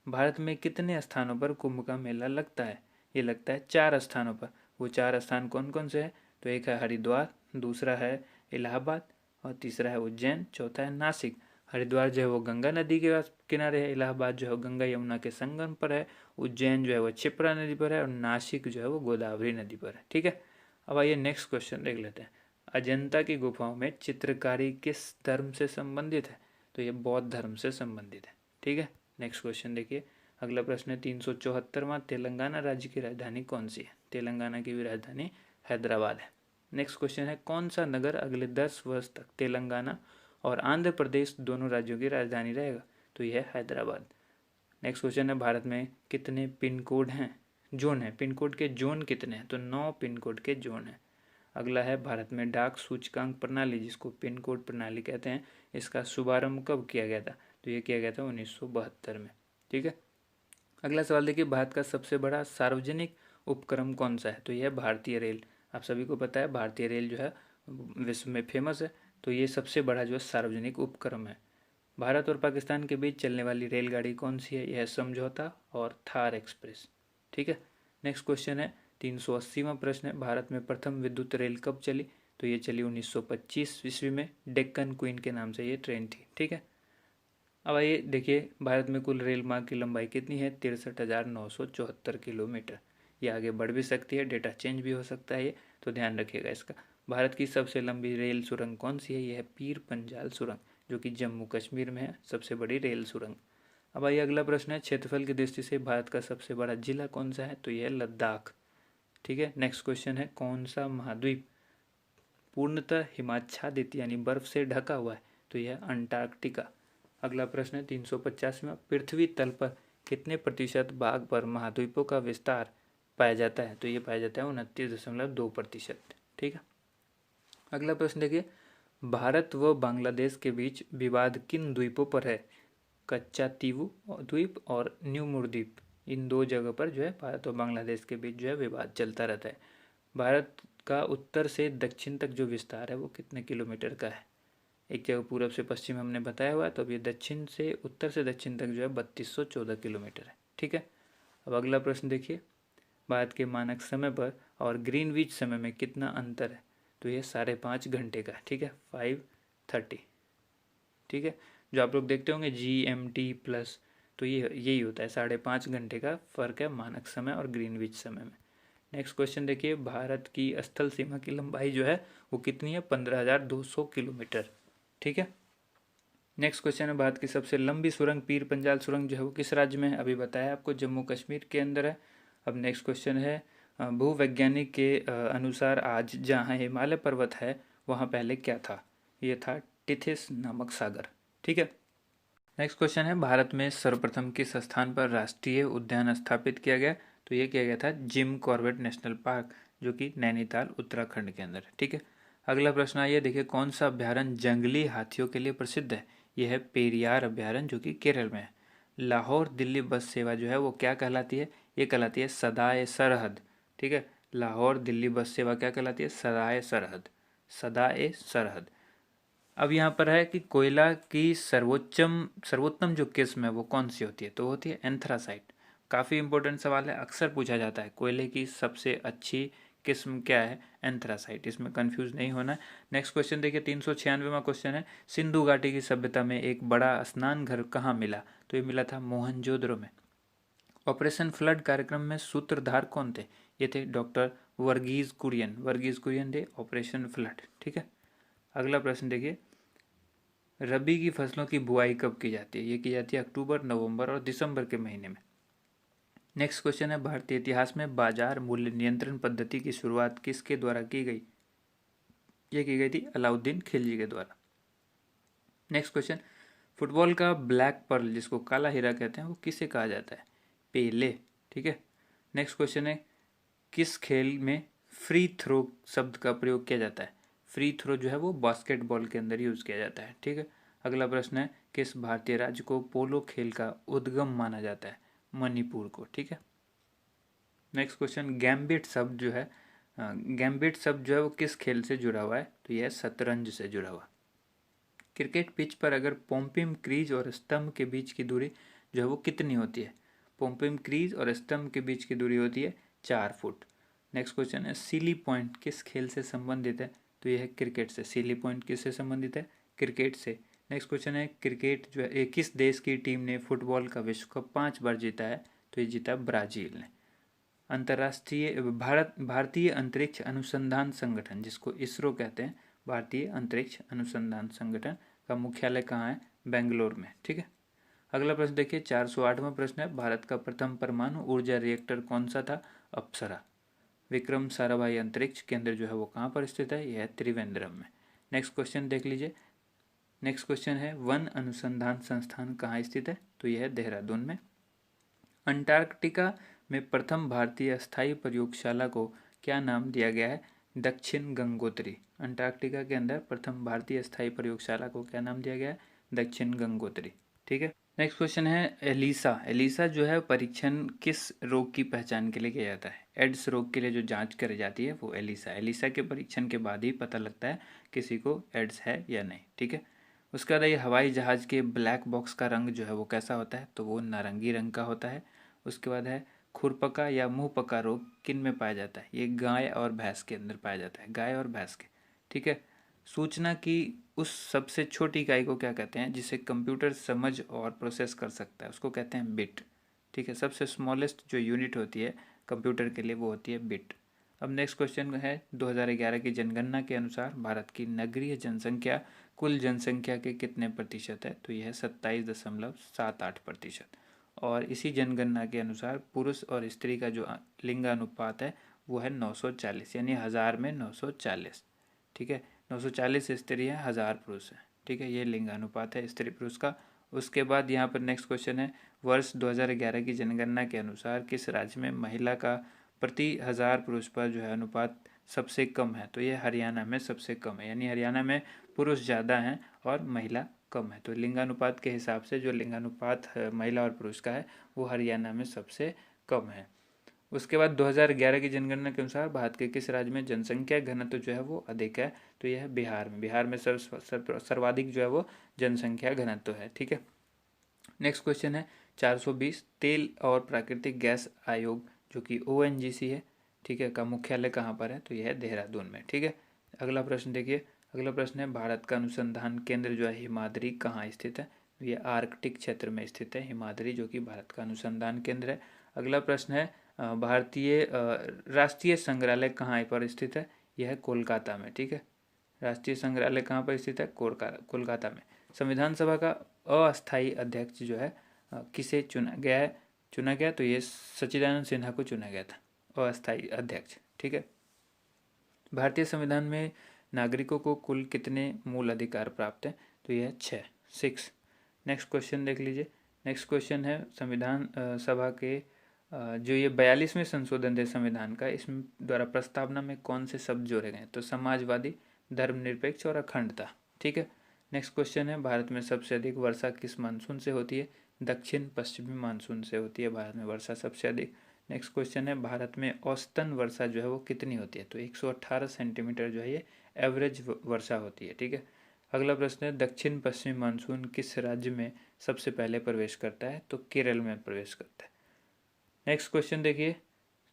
भारत में कितने स्थानों पर कुंभ का मेला लगता है? ये लगता है 4 स्थानों पर। वो 4 स्थान कौन कौन से हैं? तो एक है हरिद्वार, दूसरा है इलाहाबाद, और तीसरा है उज्जैन, चौथा है नासिक। हरिद्वार जो है वो गंगा नदी के किनारे है, इलाहाबाद जो है गंगा यमुना के संगम पर है, उज्जैन जो है वो क्षिप्रा नदी पर है, और नासिक जो है वो गोदावरी नदी पर है। ठीक है। अब आइए नेक्स्ट क्वेश्चन देख लेते हैं। अजंता की गुफाओं में चित्रकारी किस धर्म से संबंधित है? तो ये बौद्ध धर्म से संबंधित है। ठीक है। नेक्स्ट क्वेश्चन देखिए। अगला प्रश्न है 374वां। तेलंगाना राज्य की राजधानी कौन सी है? तेलंगाना की भी राजधानी हैदराबाद है। नेक्स्ट क्वेश्चन है कौन सा नगर अगले 10 वर्ष तक तेलंगाना और आंध्र प्रदेश दोनों राज्यों की राजधानी रहेगा? तो यह है हैदराबाद। नेक्स्ट क्वेश्चन है भारत में कितने पिन कोड हैं? जोन है। पिन कोड के जोन कितने हैं? तो 9 पिन कोड के जोन हैं। अगला है भारत में डाक सूचकांक प्रणाली, जिसको पिन कोड प्रणाली कहते हैं, इसका शुभारंभ कब किया गया था? तो ये किया गया था 1972 में। ठीक है। अगला सवाल देखिए, भारत का सबसे बड़ा सार्वजनिक उपक्रम कौन सा है? तो यह भारतीय रेल। आप सभी को पता है भारतीय रेल जो है विश्व में फेमस है। तो ये सबसे बड़ा जो है सार्वजनिक उपक्रम है। भारत और पाकिस्तान के बीच चलने वाली रेलगाड़ी कौन सी है? यह समझौता और थार एक्सप्रेस। ठीक है। नेक्स्ट क्वेश्चन है 380वां प्रश्न है, भारत में प्रथम विद्युत रेल कब चली? तो ये चली 1925 ईस्वी में, डेक्कन क्वीन के नाम से ये ट्रेन थी। ठीक है। अब आइए देखिए, भारत में कुल रेल मार्ग की लंबाई कितनी है? 63,974 किलोमीटर। ये आगे बढ़ भी सकती है, डेटा चेंज भी हो सकता है, ये तो ध्यान रखिएगा इसका। भारत की सबसे लंबी रेल सुरंग कौन सी है? यह है पीर पंजाल सुरंग, जो कि जम्मू कश्मीर में है, सबसे बड़ी रेल सुरंग। अब आइए अगला प्रश्न है, क्षेत्रफल की दृष्टि से भारत का सबसे बड़ा जिला कौन सा है? तो यह है लद्दाख। ठीक है। नेक्स्ट क्वेश्चन है कौन सा महाद्वीप पूर्णतः हिमाच्छादित यानी बर्फ से ढका हुआ है? तो यह अंटार्कटिका। अगला प्रश्न है 350वां, पृथ्वी तल पर कितने प्रतिशत भाग पर महाद्वीपों का विस्तार पाया जाता है? तो ये पाया जाता है 29.2%। ठीक है। अगला प्रश्न देखिए, भारत व बांग्लादेश के बीच विवाद किन द्वीपों पर है? कच्चा तीवू द्वीप और न्यूमुर द्वीप, इन 2 जगह पर जो है भारत और बांग्लादेश के बीच जो है विवाद चलता रहता है। भारत का उत्तर से दक्षिण तक जो विस्तार है वो कितने किलोमीटर का है? एक जगह पूरब से पश्चिम हमने बताया हुआ है, तो अब ये दक्षिण से उत्तर से दक्षिण तक जो है 3214 किलोमीटर है। ठीक है। अब अगला प्रश्न देखिए, भारत के मानक समय पर और ग्रीनविच समय में कितना अंतर है? तो ये 5.5 घंटे का है। ठीक है, 5:30। ठीक है। जो आप लोग देखते होंगे GMT प्लस, तो ये यही होता है, 5.5 घंटे का फ़र्क है मानक समय और ग्रीनविच समय में। नेक्स्ट क्वेश्चन देखिए, भारत की स्थल सीमा की लंबाई जो है वो कितनी है? 15,200 किलोमीटर। ठीक है। नेक्स्ट क्वेश्चन है, भारत की सबसे लंबी सुरंग पीर पंजाल सुरंग जो है वो किस राज्य में है? अभी बताया आपको, जम्मू कश्मीर के अंदर है। अब नेक्स्ट क्वेश्चन है, भूवैज्ञानिक के अनुसार आज जहाँ हिमालय पर्वत है वहाँ पहले क्या था? ये था टिथिस नामक सागर। ठीक है। नेक्स्ट क्वेश्चन है, भारत में सर्वप्रथम किस स्थान पर राष्ट्रीय उद्यान स्थापित किया गया? तो ये किया गया था जिम कॉर्बेट नेशनल पार्क, जो कि नैनीताल उत्तराखंड के अंदर है। ठीक है। अगला प्रश्न आइए देखिए, कौन सा अभ्यारण्य जंगली हाथियों के लिए प्रसिद्ध है? यह है पेरियार अभ्यारण्य, जो कि केरल में है। लाहौर दिल्ली बस सेवा जो है वो क्या कहलाती है? ये कहलाती है सदाए सरहद। ठीक है। लाहौर दिल्ली बस सेवा क्या कहलाती है? सदाए सरहद। सदाए सरहद। अब यहाँ पर है कि कोयला की सर्वोत्तम जो किस्म है वो कौन सी होती है? तो होती है एंथ्रासाइट। काफ़ी इंपॉर्टेंट सवाल है, अक्सर पूछा जाता है, कोयले की सबसे अच्छी किस्म क्या है? एंथ्रासाइट। इसमें कंफ्यूज नहीं होना है। नेक्स्ट क्वेश्चन देखिए, 396वां क्वेश्चन है, सिंधु घाटी की सभ्यता में एक बड़ा स्नान घर कहाँ मिला? तो ये मिला था मोहनजोदड़ो में। ऑपरेशन फ्लड कार्यक्रम में सूत्रधार कौन थे? ये थे डॉक्टर वर्गीज कुरियन। वर्गीज कुरियन थे ऑपरेशन फ्लड। ठीक है। अगला प्रश्न देखिए, रबी की फसलों की बुआई कब की जाती है? ये की जाती है अक्टूबर, नवंबर और दिसंबर के महीने में। नेक्स्ट क्वेश्चन है, भारतीय इतिहास में बाजार मूल्य नियंत्रण पद्धति की शुरुआत किसके द्वारा की गई? ये की गई थी अलाउद्दीन खिलजी के द्वारा। नेक्स्ट क्वेश्चन, फुटबॉल का ब्लैक पर्ल, जिसको काला हीरा कहते हैं, वो किसे कहा जाता है? पेले। ठीक है। नेक्स्ट क्वेश्चन है, किस खेल में फ्री थ्रो शब्द का प्रयोग किया जाता है? फ्री थ्रो जो है वो बास्केटबॉल के अंदर यूज़ किया जाता है। ठीक है। अगला प्रश्न है, किस भारतीय राज्य को पोलो खेल का उद्गम माना जाता है? मणिपुर को। ठीक है। नेक्स्ट क्वेश्चन, गैम्बिट शब्द जो है वो किस खेल से जुड़ा हुआ है? तो यह शतरंज से जुड़ा हुआ। क्रिकेट पिच पर अगर पोम्पिम क्रीज और स्तंभ के बीच की दूरी जो है वो कितनी होती है? पोम्पिम क्रीज और स्तंभ के बीच की दूरी होती है 4 फुट। नेक्स्ट क्वेश्चन है, सीली पॉइंट किस खेल से संबंधित है? तो यह है क्रिकेट से। सीली पॉइंट किससे संबंधित है? क्रिकेट से। नेक्स्ट क्वेश्चन है, क्रिकेट जो है किस देश की टीम ने फुटबॉल का विश्व कप 5 बार जीता है? तो ये जीता ब्राजील ने। अंतर्राष्ट्रीय भारतीय अंतरिक्ष अनुसंधान संगठन, जिसको इसरो कहते हैं, भारतीय अंतरिक्ष अनुसंधान संगठन का मुख्यालय कहाँ है? बेंगलोर में। ठीक है। अगला प्रश्न देखिए, 408वां प्रश्न है, भारत का प्रथम परमाणु ऊर्जा रिएक्टर कौन सा था? अप्सरा। विक्रम साराभाई अंतरिक्ष केंद्र जो है वो कहाँ पर स्थित है? यह है त्रिवेंद्रम में। नेक्स्ट क्वेश्चन देख लीजिए। नेक्स्ट क्वेश्चन है, वन अनुसंधान संस्थान कहाँ स्थित है? तो यह है देहरादून में। अंटार्कटिका में प्रथम भारतीय स्थायी प्रयोगशाला को क्या नाम दिया गया है? दक्षिण गंगोत्री। अंटार्कटिका के अंदर प्रथम भारतीय स्थायी प्रयोगशाला को क्या नाम दिया गया है? दक्षिण गंगोत्री। ठीक है। नेक्स्ट क्वेश्चन है, एलिसा। एलिसा जो है परीक्षण किस रोग की पहचान के लिए किया जाता है? एड्स रोग के लिए जो जांच करी जाती है वो एलिसा। एलिसा के परीक्षण के बाद ही पता लगता है किसी को एड्स है या नहीं। ठीक है। उसके बाद ये हवाई जहाज के ब्लैक बॉक्स का रंग जो है वो कैसा होता है? तो वो नारंगी रंग का होता है। उसके बाद है, खुरपका या मुंह पका रोग किन में पाया जाता है? ये गाय और भैंस के अंदर पाया जाता है, गाय और भैंस के। ठीक है। सूचना की उस सबसे छोटी इकाई को क्या कहते हैं जिसे कंप्यूटर समझ और प्रोसेस कर सकता है? उसको कहते हैं बिट। ठीक है। सबसे स्मॉलेस्ट जो यूनिट होती है कंप्यूटर के लिए वो होती है बिट। अब नेक्स्ट क्वेश्चन है, 2011 की जनगणना के अनुसार भारत की नगरीय जनसंख्या कुल जनसंख्या के कितने प्रतिशत है? तो यह है 27.78%। और इसी जनगणना के अनुसार पुरुष और स्त्री का जो लिंगानुपात है वो है 940, यानी 1000 में 940। ठीक है। 940 स्त्री है, 1000 पुरुष है। ठीक है। ये लिंगानुपात है स्त्री पुरुष का। उसके बाद यहाँ पर नेक्स्ट क्वेश्चन है, वर्ष 2011 की जनगणना के अनुसार किस राज्य में महिला का प्रति 1000 पुरुष पर जो है अनुपात सबसे कम है? तो ये हरियाणा में सबसे कम है, यानी हरियाणा में पुरुष ज़्यादा हैं और महिला कम है। तो लिंगानुपात के हिसाब से जो लिंगानुपात महिला और पुरुष का है वो हरियाणा में सबसे कम है। उसके बाद 2011 की जनगणना के अनुसार भारत के किस राज्य में जनसंख्या घनत्व जो है वो अधिक है? तो यह है बिहार में। बिहार में सर्वाधिक जो है वो जनसंख्या घनत्व है। ठीक है। नेक्स्ट क्वेश्चन है, 420, तेल और प्राकृतिक गैस आयोग जो कि ONGC है, ठीक है, का मुख्यालय कहाँ पर है? तो यह है देहरादून में। ठीक है। अगला प्रश्न देखिए। अगला प्रश्न है, भारत का अनुसंधान केंद्र जो है हिमाद्री कहाँ स्थित है? यह आर्कटिक क्षेत्र में स्थित है हिमाद्री, जो कि भारत का अनुसंधान केंद्र है। अगला प्रश्न है, भारतीय राष्ट्रीय संग्रहालय कहाँ पर स्थित है? यह है कोलकाता में। ठीक है। राष्ट्रीय संग्रहालय कहाँ पर स्थित है? कोलकाता में। संविधान सभा का अस्थायी अध्यक्ष जो है किसे चुना गया? तो ये सच्चिदानंद सिन्हा को चुना गया था अस्थायी अध्यक्ष। ठीक है। भारतीय संविधान में नागरिकों को कुल कितने मूल अधिकार प्राप्त हैं? तो यह 6। नेक्स्ट क्वेश्चन देख लीजिए। नेक्स्ट क्वेश्चन है, संविधान सभा के जो ये 42वें संशोधन है संविधान का, इसमें द्वारा प्रस्तावना में कौन से शब्द जोड़े गए? तो समाजवादी, धर्मनिरपेक्ष और अखंडता। ठीक है। नेक्स्ट क्वेश्चन है, भारत में सबसे अधिक वर्षा किस मानसून से होती है? दक्षिण पश्चिमी मानसून से होती है भारत में वर्षा सबसे अधिक। नेक्स्ट क्वेश्चन है, भारत में औसतन वर्षा जो है वो कितनी होती है? तो 118 सेंटीमीटर जो है ये एवरेज वर्षा होती है। ठीक है। अगला प्रश्न है, दक्षिण पश्चिमी मानसून किस राज्य में सबसे पहले प्रवेश करता है? तो केरल में प्रवेश करता है। नेक्स्ट क्वेश्चन देखिए,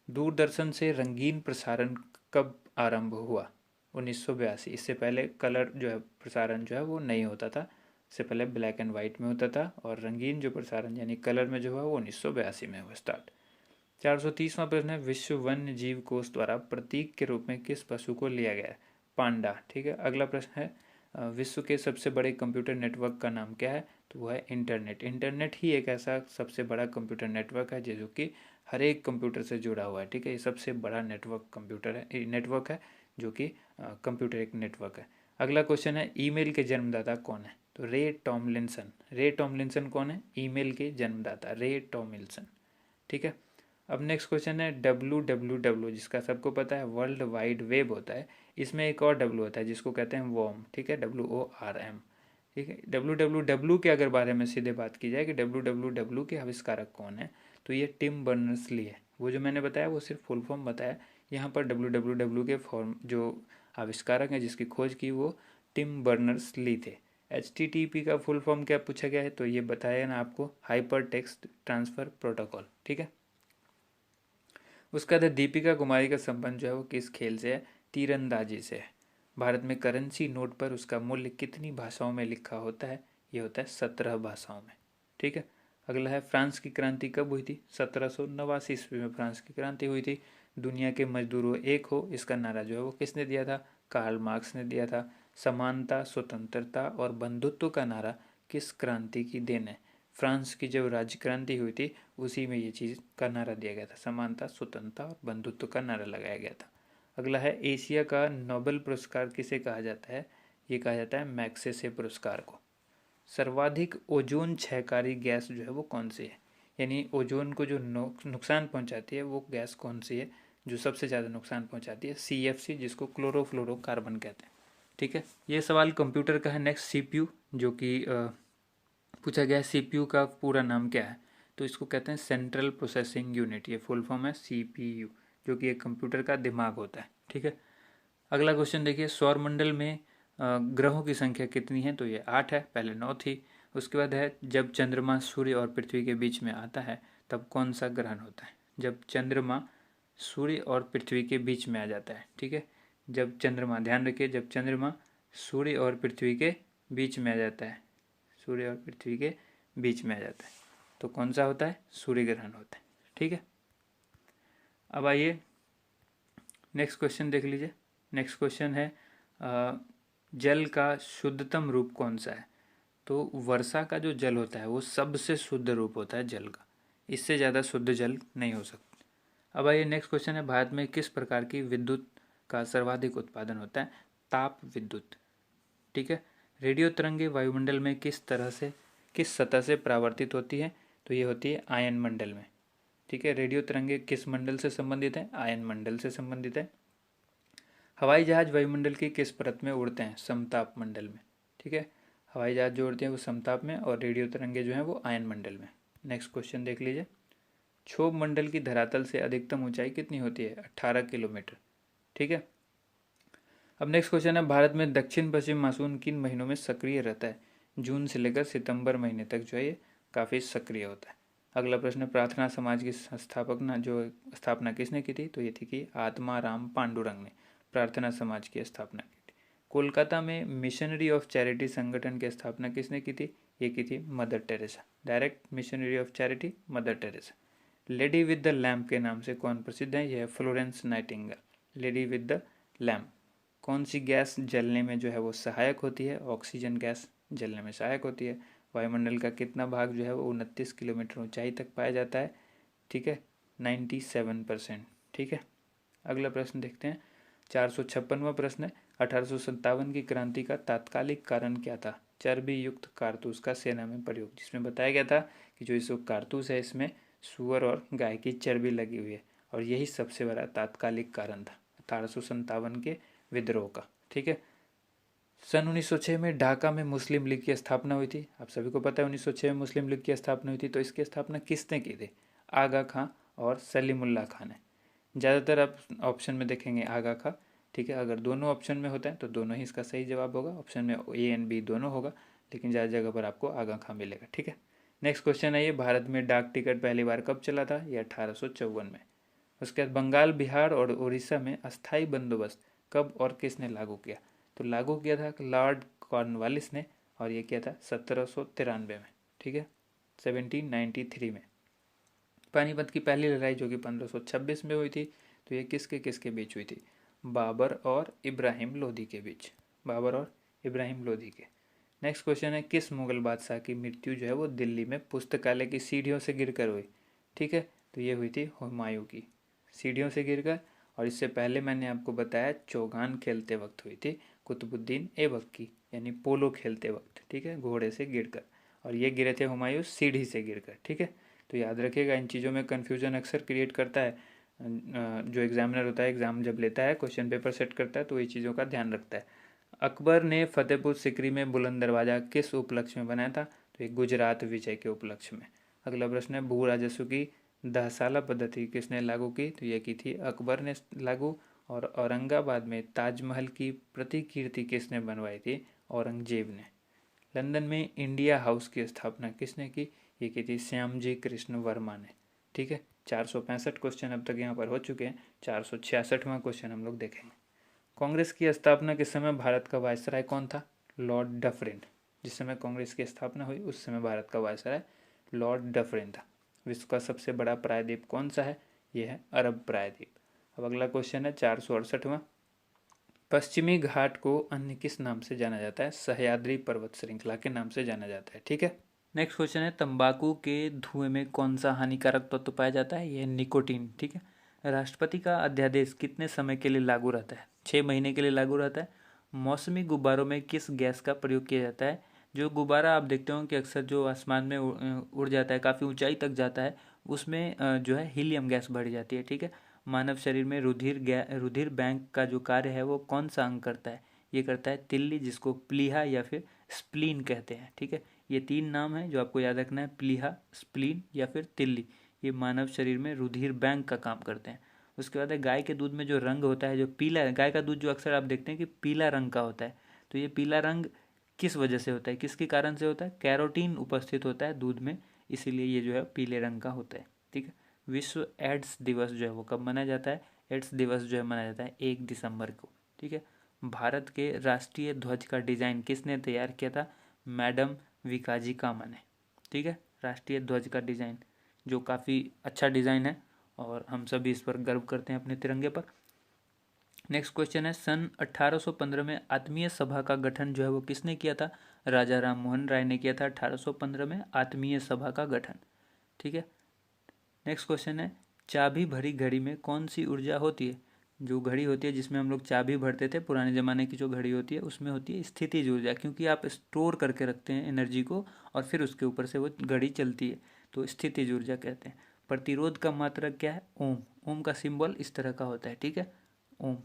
दूरदर्शन से रंगीन प्रसारण कब आरंभ हुआ? 1982। इससे पहले कलर जो है प्रसारण जो है वो नहीं होता था, इससे पहले ब्लैक एंड वाइट में होता था, और रंगीन जो प्रसारण यानी कलर में जो हुआ वो 1982 में हुआ स्टार्ट। 430वां प्रश्न है, विश्व वन्य जीव कोष द्वारा प्रतीक के रूप में किस पशु को लिया गया है? पांडा। ठीक है। अगला प्रश्न है, विश्व के सबसे बड़े कंप्यूटर नेटवर्क का नाम क्या है? तो वह है इंटरनेट। इंटरनेट ही एक ऐसा सबसे बड़ा कंप्यूटर नेटवर्क है जो कि हर एक कंप्यूटर से जुड़ा हुआ है। ठीक है। ये सबसे बड़ा नेटवर्क है जो कि कंप्यूटर एक नेटवर्क है। अगला क्वेश्चन है, ईमेल के जन्मदाता कौन है? तो रे टॉमलिंसन। रे टॉमलिंसन कौन है? ईमेल के जन्मदाता रे टॉमलिंसन। ठीक है। अब नेक्स्ट क्वेश्चन है, WWW, जिसका सबको पता है वर्ल्ड वाइड वेब होता है, इसमें एक और W होता है जिसको कहते हैं वॉर्म। ठीक है। WORM। ठीक है। WWW के अगर बारे में सीधे बात की जाए कि WWW के आविष्कारक कौन है, तो ये टिम बर्नर्स ली है। वो जो मैंने बताया वो सिर्फ फुल फॉर्म बताया, यहाँ पर WWW के फॉर्म जो आविष्कारक हैं जिसकी खोज की वो टिम बर्नर्स ली थे। HTTP का फुल फॉर्म क्या पूछा गया है, तो ये बताया ना आपको, हाइपर टेक्स्ट ट्रांसफ़र प्रोटोकॉल। ठीक है। उसका बाद दीपिका कुमारी का संबंध जो है वो किस खेल से है, तीरंदाजी से है। भारत में करेंसी नोट पर उसका मूल्य कितनी भाषाओं में लिखा होता है, ये होता है 17 भाषाओं में। ठीक है। अगला है, फ्रांस की क्रांति कब हुई थी, 1789 ईस्वी में फ्रांस की क्रांति हुई थी। दुनिया के मजदूरों एक हो, इसका नारा जो है वो किसने दिया था, कार्ल मार्क्स ने दिया था। समानता, स्वतंत्रता और बंधुत्व का नारा किस क्रांति की देन है, फ्रांस की जब राज्य क्रांति हुई थी उसी में ये चीज़ का नारा दिया गया था, समानता, स्वतंत्रता और बंधुत्व का नारा लगाया गया था। अगला है, एशिया का नोबेल पुरस्कार किसे कहा जाता है, ये कहा जाता है मैग्सेसे पुरस्कार को। सर्वाधिक ओजोन क्षयकारी गैस जो है वो कौन सी है, यानी ओजोन को जो नुकसान पहुंचाती है वो गैस कौन सी है जो सबसे ज़्यादा नुकसान पहुंचाती है, CFC, जिसको क्लोरोफ्लोरोकार्बन कहते हैं। ठीक है। ये सवाल कंप्यूटर का है। नेक्स्ट, CPU, जो कि पूछा गया है CPU का पूरा नाम क्या है, तो इसको कहते हैं सेंट्रल प्रोसेसिंग यूनिट, ये फुल फॉर्म है CPU, जो कि एक कंप्यूटर का दिमाग होता है। ठीक है। अगला क्वेश्चन देखिए, सौरमंडल में ग्रहों की संख्या कितनी है, तो ये 8 है, पहले 9 थी। उसके बाद है, जब चंद्रमा सूर्य और पृथ्वी के बीच में आता है तब कौन सा ग्रहण होता है, जब चंद्रमा सूर्य और पृथ्वी के बीच में आ जाता है। ठीक है। जब चंद्रमा, ध्यान रखिए, जब चंद्रमा सूर्य और पृथ्वी के बीच में आ जाता है, सूर्य और पृथ्वी के बीच में आ जाता है तो कौन सा होता है, सूर्य ग्रहण होता है। ठीक है। अब आइए नेक्स्ट क्वेश्चन देख लीजिए। नेक्स्ट क्वेश्चन है, जल का शुद्धतम रूप कौन सा है, तो वर्षा का जो जल होता है वो सबसे शुद्ध रूप होता है जल का, इससे ज़्यादा शुद्ध जल नहीं हो सकता। अब आइए नेक्स्ट क्वेश्चन है, भारत में किस प्रकार की विद्युत का सर्वाधिक उत्पादन होता है, ताप विद्युत। ठीक है। रेडियो तरंगे वायुमंडल में किस सतह से परावर्तित होती है, तो ये होती है आयन मंडल में। ठीक है। रेडियो तरंगे किस मंडल से संबंधित है, आयन मंडल से संबंधित है। हवाई जहाज वायुमंडल की किस परत में उड़ते हैं, समताप मंडल में। ठीक है। हवाई जहाज जो उड़ते हैं वो समताप में, और रेडियो तरंगे जो हैं वो आयन मंडल में। नेक्स्ट क्वेश्चन देख लीजिए, क्षोभ मंडल की धरातल से अधिकतम ऊंचाई कितनी होती है, 18 किलोमीटर। ठीक है। अब नेक्स्ट क्वेश्चन है, भारत में दक्षिण पश्चिम मानसून किन महीनों में सक्रिय रहता है, जून से लेकर सितंबर महीने तक जो है ये काफ़ी सक्रिय होता है। अगला प्रश्न, प्रार्थना समाज की स्थापना किसने की थी, तो ये थी कि आत्माराम पांडुरंग ने प्रार्थना समाज की स्थापना की थी। कोलकाता में मिशनरी ऑफ चैरिटी संगठन की स्थापना किसने की थी, ये की थी mother Teresa, direct missionary of charity mother Teresa. Lady with the lamp के नाम से कौन प्रसिद्ध है, यह है Florence Nightingale. Lady with the lamp. कौन सी गैस जलने में जो है वो सहायक होती है, ऑक्सीजन गैस जलने में सहायक होती है। वायुमंडल का कितना भाग जो है वो 29 किलोमीटर ऊंचाई तक पाया जाता है। ठीक है, 97%। ठीक है। अगला प्रश्न देखते हैं, 456वां प्रश्न है, 1857 की क्रांति का तात्कालिक कारण क्या था, चर्बी युक्त कारतूस का सेना में प्रयोग, जिसमें बताया गया था कि जो इस कारतूस है इसमें सुअर और गाय की चर्बी लगी हुई है, और यही सबसे बड़ा तात्कालिक कारण था 1857 के विद्रोह का। ठीक है। सन 1906 में ढाका में मुस्लिम लीग की स्थापना हुई थी। आप सभी को पता है 1906 में मुस्लिम लीग की स्थापना हुई थी, तो इसकी स्थापना किसने की थी, आगा खां और सलीमुल्लाह खां ने। ज़्यादातर आप ऑप्शन में देखेंगे आगा खां। ठीक है। अगर दोनों ऑप्शन में होता है तो दोनों ही इसका सही जवाब होगा, ऑप्शन में A एंड B दोनों होगा, लेकिन ज़्यादा जगह पर आपको आगा खां मिलेगा। ठीक है। नेक्स्ट क्वेश्चन है, ये भारत में डाक टिकट पहली बार कब चला था, ये 1854 में। उसके बाद बंगाल, बिहार और उड़ीसा में अस्थाई बंदोबस्त कब और किसने लागू किया, तो लागू किया था लॉर्ड कॉर्नवालिस ने, और ये किया था 1793 में। ठीक है, 1793 में। पानीपत की पहली लड़ाई जो कि 1526 में हुई थी, तो ये किसके किसके बीच हुई थी, बाबर और इब्राहिम लोधी के बीच, बाबर और इब्राहिम लोधी के। नेक्स्ट क्वेश्चन है, किस मुगल बादशाह की मृत्यु जो है वो दिल्ली में पुस्तकालय की सीढ़ियों से गिरकर हुई। ठीक है, तो ये हुई थी हुमायूं की, सीढ़ियों से गिरकर। और इससे पहले मैंने आपको बताया चौगान खेलते वक्त हुई थी कुतुबुद्दीन ऐबक की, यानी पोलो खेलते वक्त। ठीक है, घोड़े से गिरकर, और ये गिरे थे हुमायूं सीढ़ी से गिरकर। ठीक है, तो याद रखिएगा, इन चीज़ों में कन्फ्यूजन अक्सर क्रिएट करता है जो एग्जामिनर होता है, एग्जाम जब लेता है क्वेश्चन पेपर सेट करता है तो ये चीज़ों का ध्यान रखता है। अकबर ने फतेहपुर सिकरी में बुलंद दरवाज़ा किस उपलक्ष्य में बनाया था? तो ये गुजरात विजय के उपलक्ष्य में। अगला प्रश्न है, भू राजस्व की 10 साला पद्धति किसने लागू की? तो ये की थी अकबर ने लागू। और औरंगाबाद में ताजमहल की प्रतिकृति किसने बनवाई थी? औरंगजेब ने। लंदन में इंडिया हाउस की स्थापना किसने की? ये की थी श्यामजी कृष्ण वर्मा ने। ठीक है, 465 क्वेश्चन अब तक यहाँ पर हो चुके हैं। 466वां क्वेश्चन हम लोग देखेंगे। कांग्रेस की स्थापना के समय भारत का वायसराय कौन था? Lord Dufferin. जिस समय कांग्रेस की स्थापना हुई उस समय भारत का वायसराय लॉर्ड डफरिन था। विश्व का सबसे बड़ा प्रायद्वीप कौन सा है? यह है अरब प्रायद्वीप। अब अगला क्वेश्चन है 468वां। पश्चिमी घाट को अन्य किस नाम से जाना जाता है? सह्याद्री पर्वत श्रृंखला के नाम से जाना जाता है। ठीक है, नेक्स्ट क्वेश्चन है, तंबाकू के धुएं में कौन सा हानिकारक तत्व पाया जाता है? यह निकोटीन। ठीक है, राष्ट्रपति का अध्यादेश कितने समय के लिए लागू रहता है? 6 महीने के लिए लागू रहता है। मौसमी गुब्बारों में किस गैस का प्रयोग किया जाता है? जो गुब्बारा आप देखते हो कि अक्सर जो आसमान में उड़ जाता है, काफ़ी ऊंचाई तक जाता है, उसमें जो है हीलियम गैस बढ़ जाती है। ठीक है, मानव शरीर में रुधिर बैंक का जो कार्य है वो कौन सा अंग करता है? ये करता है तिल्ली, जिसको प्लीहा या फिर स्प्लीन कहते हैं। ठीक है, ये 3 नाम है जो आपको याद रखना है, प्लीहा, स्प्लीन या फिर तिल्ली। ये मानव शरीर में रुधिर बैंक का काम करते हैं। उसके बाद है, गाय के दूध में जो रंग होता है, जो पीला, गाय का दूध जो अक्सर आप देखते हैं कि पीला रंग का होता है, तो ये पीला रंग किस वजह से होता है, किसके कारण से होता है? कैरोटीन उपस्थित होता है दूध में, इसीलिए ये जो है पीले रंग का होता है। ठीक है, विश्व एड्स दिवस जो है वो कब मनाया जाता है? एड्स दिवस जो है मनाया जाता है 1 दिसंबर को। ठीक है, भारत के राष्ट्रीय ध्वज का डिज़ाइन किसने तैयार किया था? मैडम विकाजी कामा ने। ठीक है, राष्ट्रीय ध्वज का डिज़ाइन जो काफ़ी अच्छा डिज़ाइन है और हम सभी इस पर गर्व करते हैं अपने तिरंगे पर। नेक्स्ट क्वेश्चन है, सन 1815 में आत्मीय सभा का गठन जो है वो किसने किया था? राजा राम मोहन राय ने किया था 1815 में आत्मीय सभा का गठन। ठीक है, नेक्स्ट क्वेश्चन है, चाबी भरी घड़ी में कौन सी ऊर्जा होती है? जो घड़ी होती है जिसमें हम लोग चाबी भरते थे, पुराने ज़माने की जो घड़ी होती है, उसमें होती है स्थितिज ऊर्जा, क्योंकि आप स्टोर करके रखते हैं एनर्जी को और फिर उसके ऊपर से वो घड़ी चलती है, तो स्थितिज ऊर्जा कहते हैं। प्रतिरोध का मात्रक क्या है? ओम। ओम का सिंबल इस तरह का होता है। ठीक है, ओम,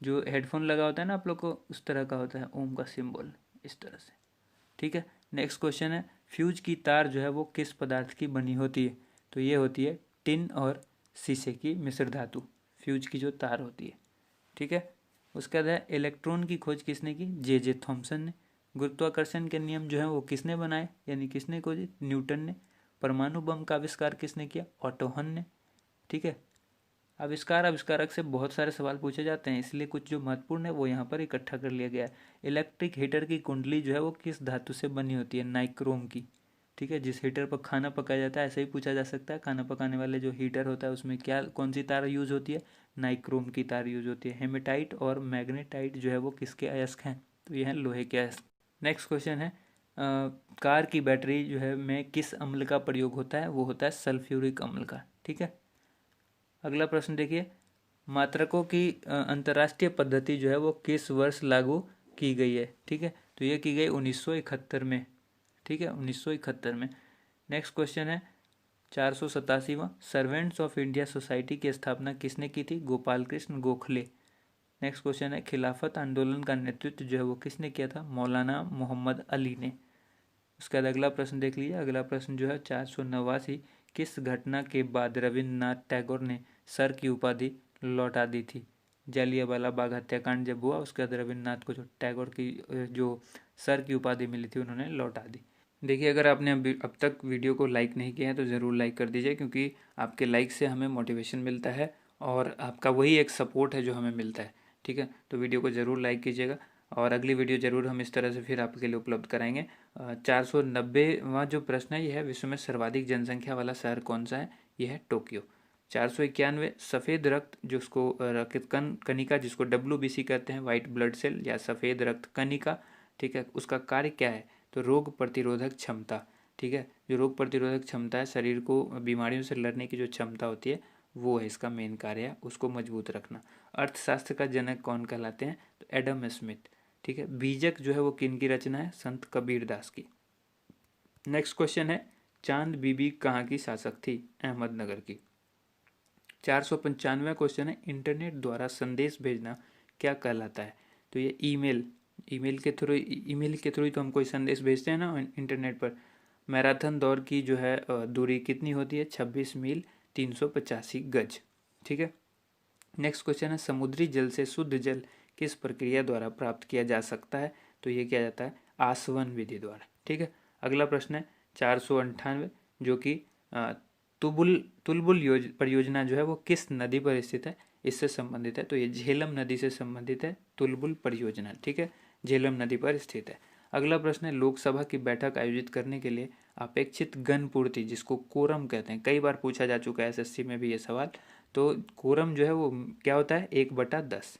जो हेडफोन लगा होता है ना आप लोग को, उस तरह का होता है ओम का सिंबल, इस तरह से। ठीक है, नेक्स्ट क्वेश्चन है, फ्यूज की तार जो है वो किस पदार्थ की बनी होती है? तो ये होती है टिन और शीशे की मिश्र धातु, फ्यूज की जो तार होती है। ठीक है, उसके बाद है, इलेक्ट्रॉन की खोज किसने की? जे थॉमसन ने। गुरुत्वाकर्षण के नियम जो है वो किसने बनाए, यानी किसने खोजे? न्यूटन ने। परमाणु बम का आविष्कार किसने किया? ऑटो हन ने। ठीक है, आविष्कारक से बहुत सारे सवाल पूछे जाते हैं, इसलिए कुछ जो महत्वपूर्ण है वो यहाँ पर इकट्ठा कर लिया गया है। इलेक्ट्रिक हीटर की कुंडली जो है वो किस धातु से बनी होती है? नाइक्रोम की। ठीक है, जिस हीटर पर खाना पकाया जाता है, ऐसे ही पूछा जा सकता है, खाना पकाने वाले जो हीटर होता है उसमें क्या, कौन सी तार यूज होती है? नाइक्रोम की तार यूज होती है। हेमेटाइट और मैग्नेटाइट जो है वो किसके अयस्क हैं? तो ये हैं लोहे के अयस्क। नेक्स्ट क्वेश्चन है, कार की बैटरी जो है में किस अम्ल का प्रयोग होता है? वो होता है सल्फ्यूरिक अम्ल का। ठीक है, अगला प्रश्न देखिए, मात्रकों की अंतर्राष्ट्रीय पद्धति जो है वो किस वर्ष लागू की गई है? ठीक है, तो ये की गई 1971 में। ठीक है, 1971 में। नेक्स्ट क्वेश्चन है 487वां, सर्वेंट्स ऑफ इंडिया सोसाइटी की स्थापना किसने की थी? गोपाल कृष्ण गोखले। नेक्स्ट क्वेश्चन है, खिलाफत आंदोलन का नेतृत्व जो है वो किसने किया था? मौलाना मोहम्मद अली ने। उसके बाद अगला प्रश्न देख लीजिए। अगला प्रश्न जो है 489, किस घटना के बाद रविन्द्रनाथ टैगोर ने सर की उपाधि लौटा दी थी? जालियांवाला बाग हत्याकांड जब हुआ उसके बाद रविन्द्रनाथ को जो टैगोर की जो सर की उपाधि मिली थी उन्होंने लौटा दी। देखिए, अगर आपने अब तक वीडियो को लाइक नहीं किया है तो ज़रूर लाइक कर दीजिए, क्योंकि आपके लाइक से हमें मोटिवेशन मिलता है और आपका वही एक सपोर्ट है जो हमें मिलता है। ठीक है, तो वीडियो को ज़रूर लाइक कीजिएगा और अगली वीडियो ज़रूर हम इस तरह से फिर आपके लिए उपलब्ध कराएंगे। 490वां जो प्रश्न है यह है, विश्व में सर्वाधिक जनसंख्या वाला शहर कौन सा है? यह है टोक्यो। 491, सफ़ेद रक्त जिसको रक्त कणिका जिसको WBC कहते हैं, वाइट ब्लड सेल या सफ़ेद रक्त कणिका, ठीक है, उसका कार्य क्या है? तो रोग प्रतिरोधक क्षमता। ठीक है, जो रोग प्रतिरोधक क्षमता है, शरीर को बीमारियों से लड़ने की जो क्षमता होती है, वो है इसका मेन कार्य है, उसको मजबूत रखना। अर्थशास्त्र का जनक कौन कहलाते हैं? तो एडम स्मिथ। ठीक है, बीजक जो है वो किन की रचना है? संत कबीर दास की। नेक्स्ट क्वेश्चन है, चांद बीबी कहाँ की शासक थी? अहमदनगर की। 495वां क्वेश्चन है, इंटरनेट द्वारा संदेश भेजना क्या कहलाता है? तो ये ईमेल के थ्रू ही तो हम कोई संदेश भेजते हैं ना इंटरनेट पर। मैराथन दौड़ की जो है दूरी कितनी होती है? 26 मील 385 गज। ठीक है। नेक्स्ट क्वेश्चन है, समुद्री जल से शुद्ध जल किस प्रक्रिया द्वारा प्राप्त किया जा सकता है? तो ये किया जाता है आसवन विधि द्वारा। ठीक है। अगला प्रश्न है 498, जो कि तुलबुल परियोजना जो है वो किस नदी पर स्थित है? इससे संबंधित है। तो ये झेलम नदी से संबंधित है तुलबुल परियोजना। ठीक है, झेलम नदी पर स्थित है। अगला प्रश्न है, लोकसभा की बैठक आयोजित करने के लिए अपेक्षित गण पूर्ति, जिसको कोरम कहते हैं, कई बार पूछा जा चुका है एसएससी में भी ये सवाल। तो कोरम जो है वो क्या होता है? 1/10।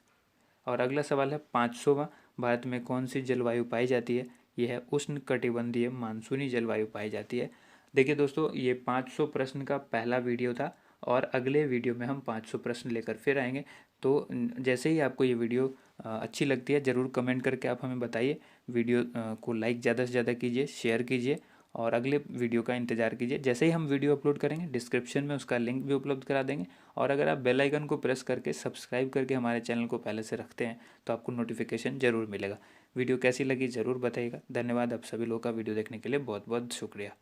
और अगला सवाल है 500वां, भारत में कौन सी जलवायु पाई जाती है? यह है उष्ण कटिबंधीय मानसूनी जलवायु पाई जाती है। देखिए दोस्तों, ये 500 प्रश्न का पहला वीडियो था और अगले वीडियो में हम 500 प्रश्न लेकर फिर आएंगे। तो जैसे ही आपको ये वीडियो अच्छी लगती है ज़रूर कमेंट करके आप हमें बताइए। वीडियो को लाइक ज़्यादा से ज़्यादा कीजिए, शेयर कीजिए और अगले वीडियो का इंतज़ार कीजिए। जैसे ही हम वीडियो अपलोड करेंगे डिस्क्रिप्शन में उसका लिंक भी उपलब्ध करा देंगे। और अगर आप बेल आइकन को प्रेस करके सब्सक्राइब करके हमारे चैनल को पहले से रखते हैं तो आपको नोटिफिकेशन ज़रूर मिलेगा। वीडियो कैसी लगी ज़रूर बताइएगा। धन्यवाद आप सभी लोगों का वीडियो देखने के लिए, बहुत बहुत शुक्रिया।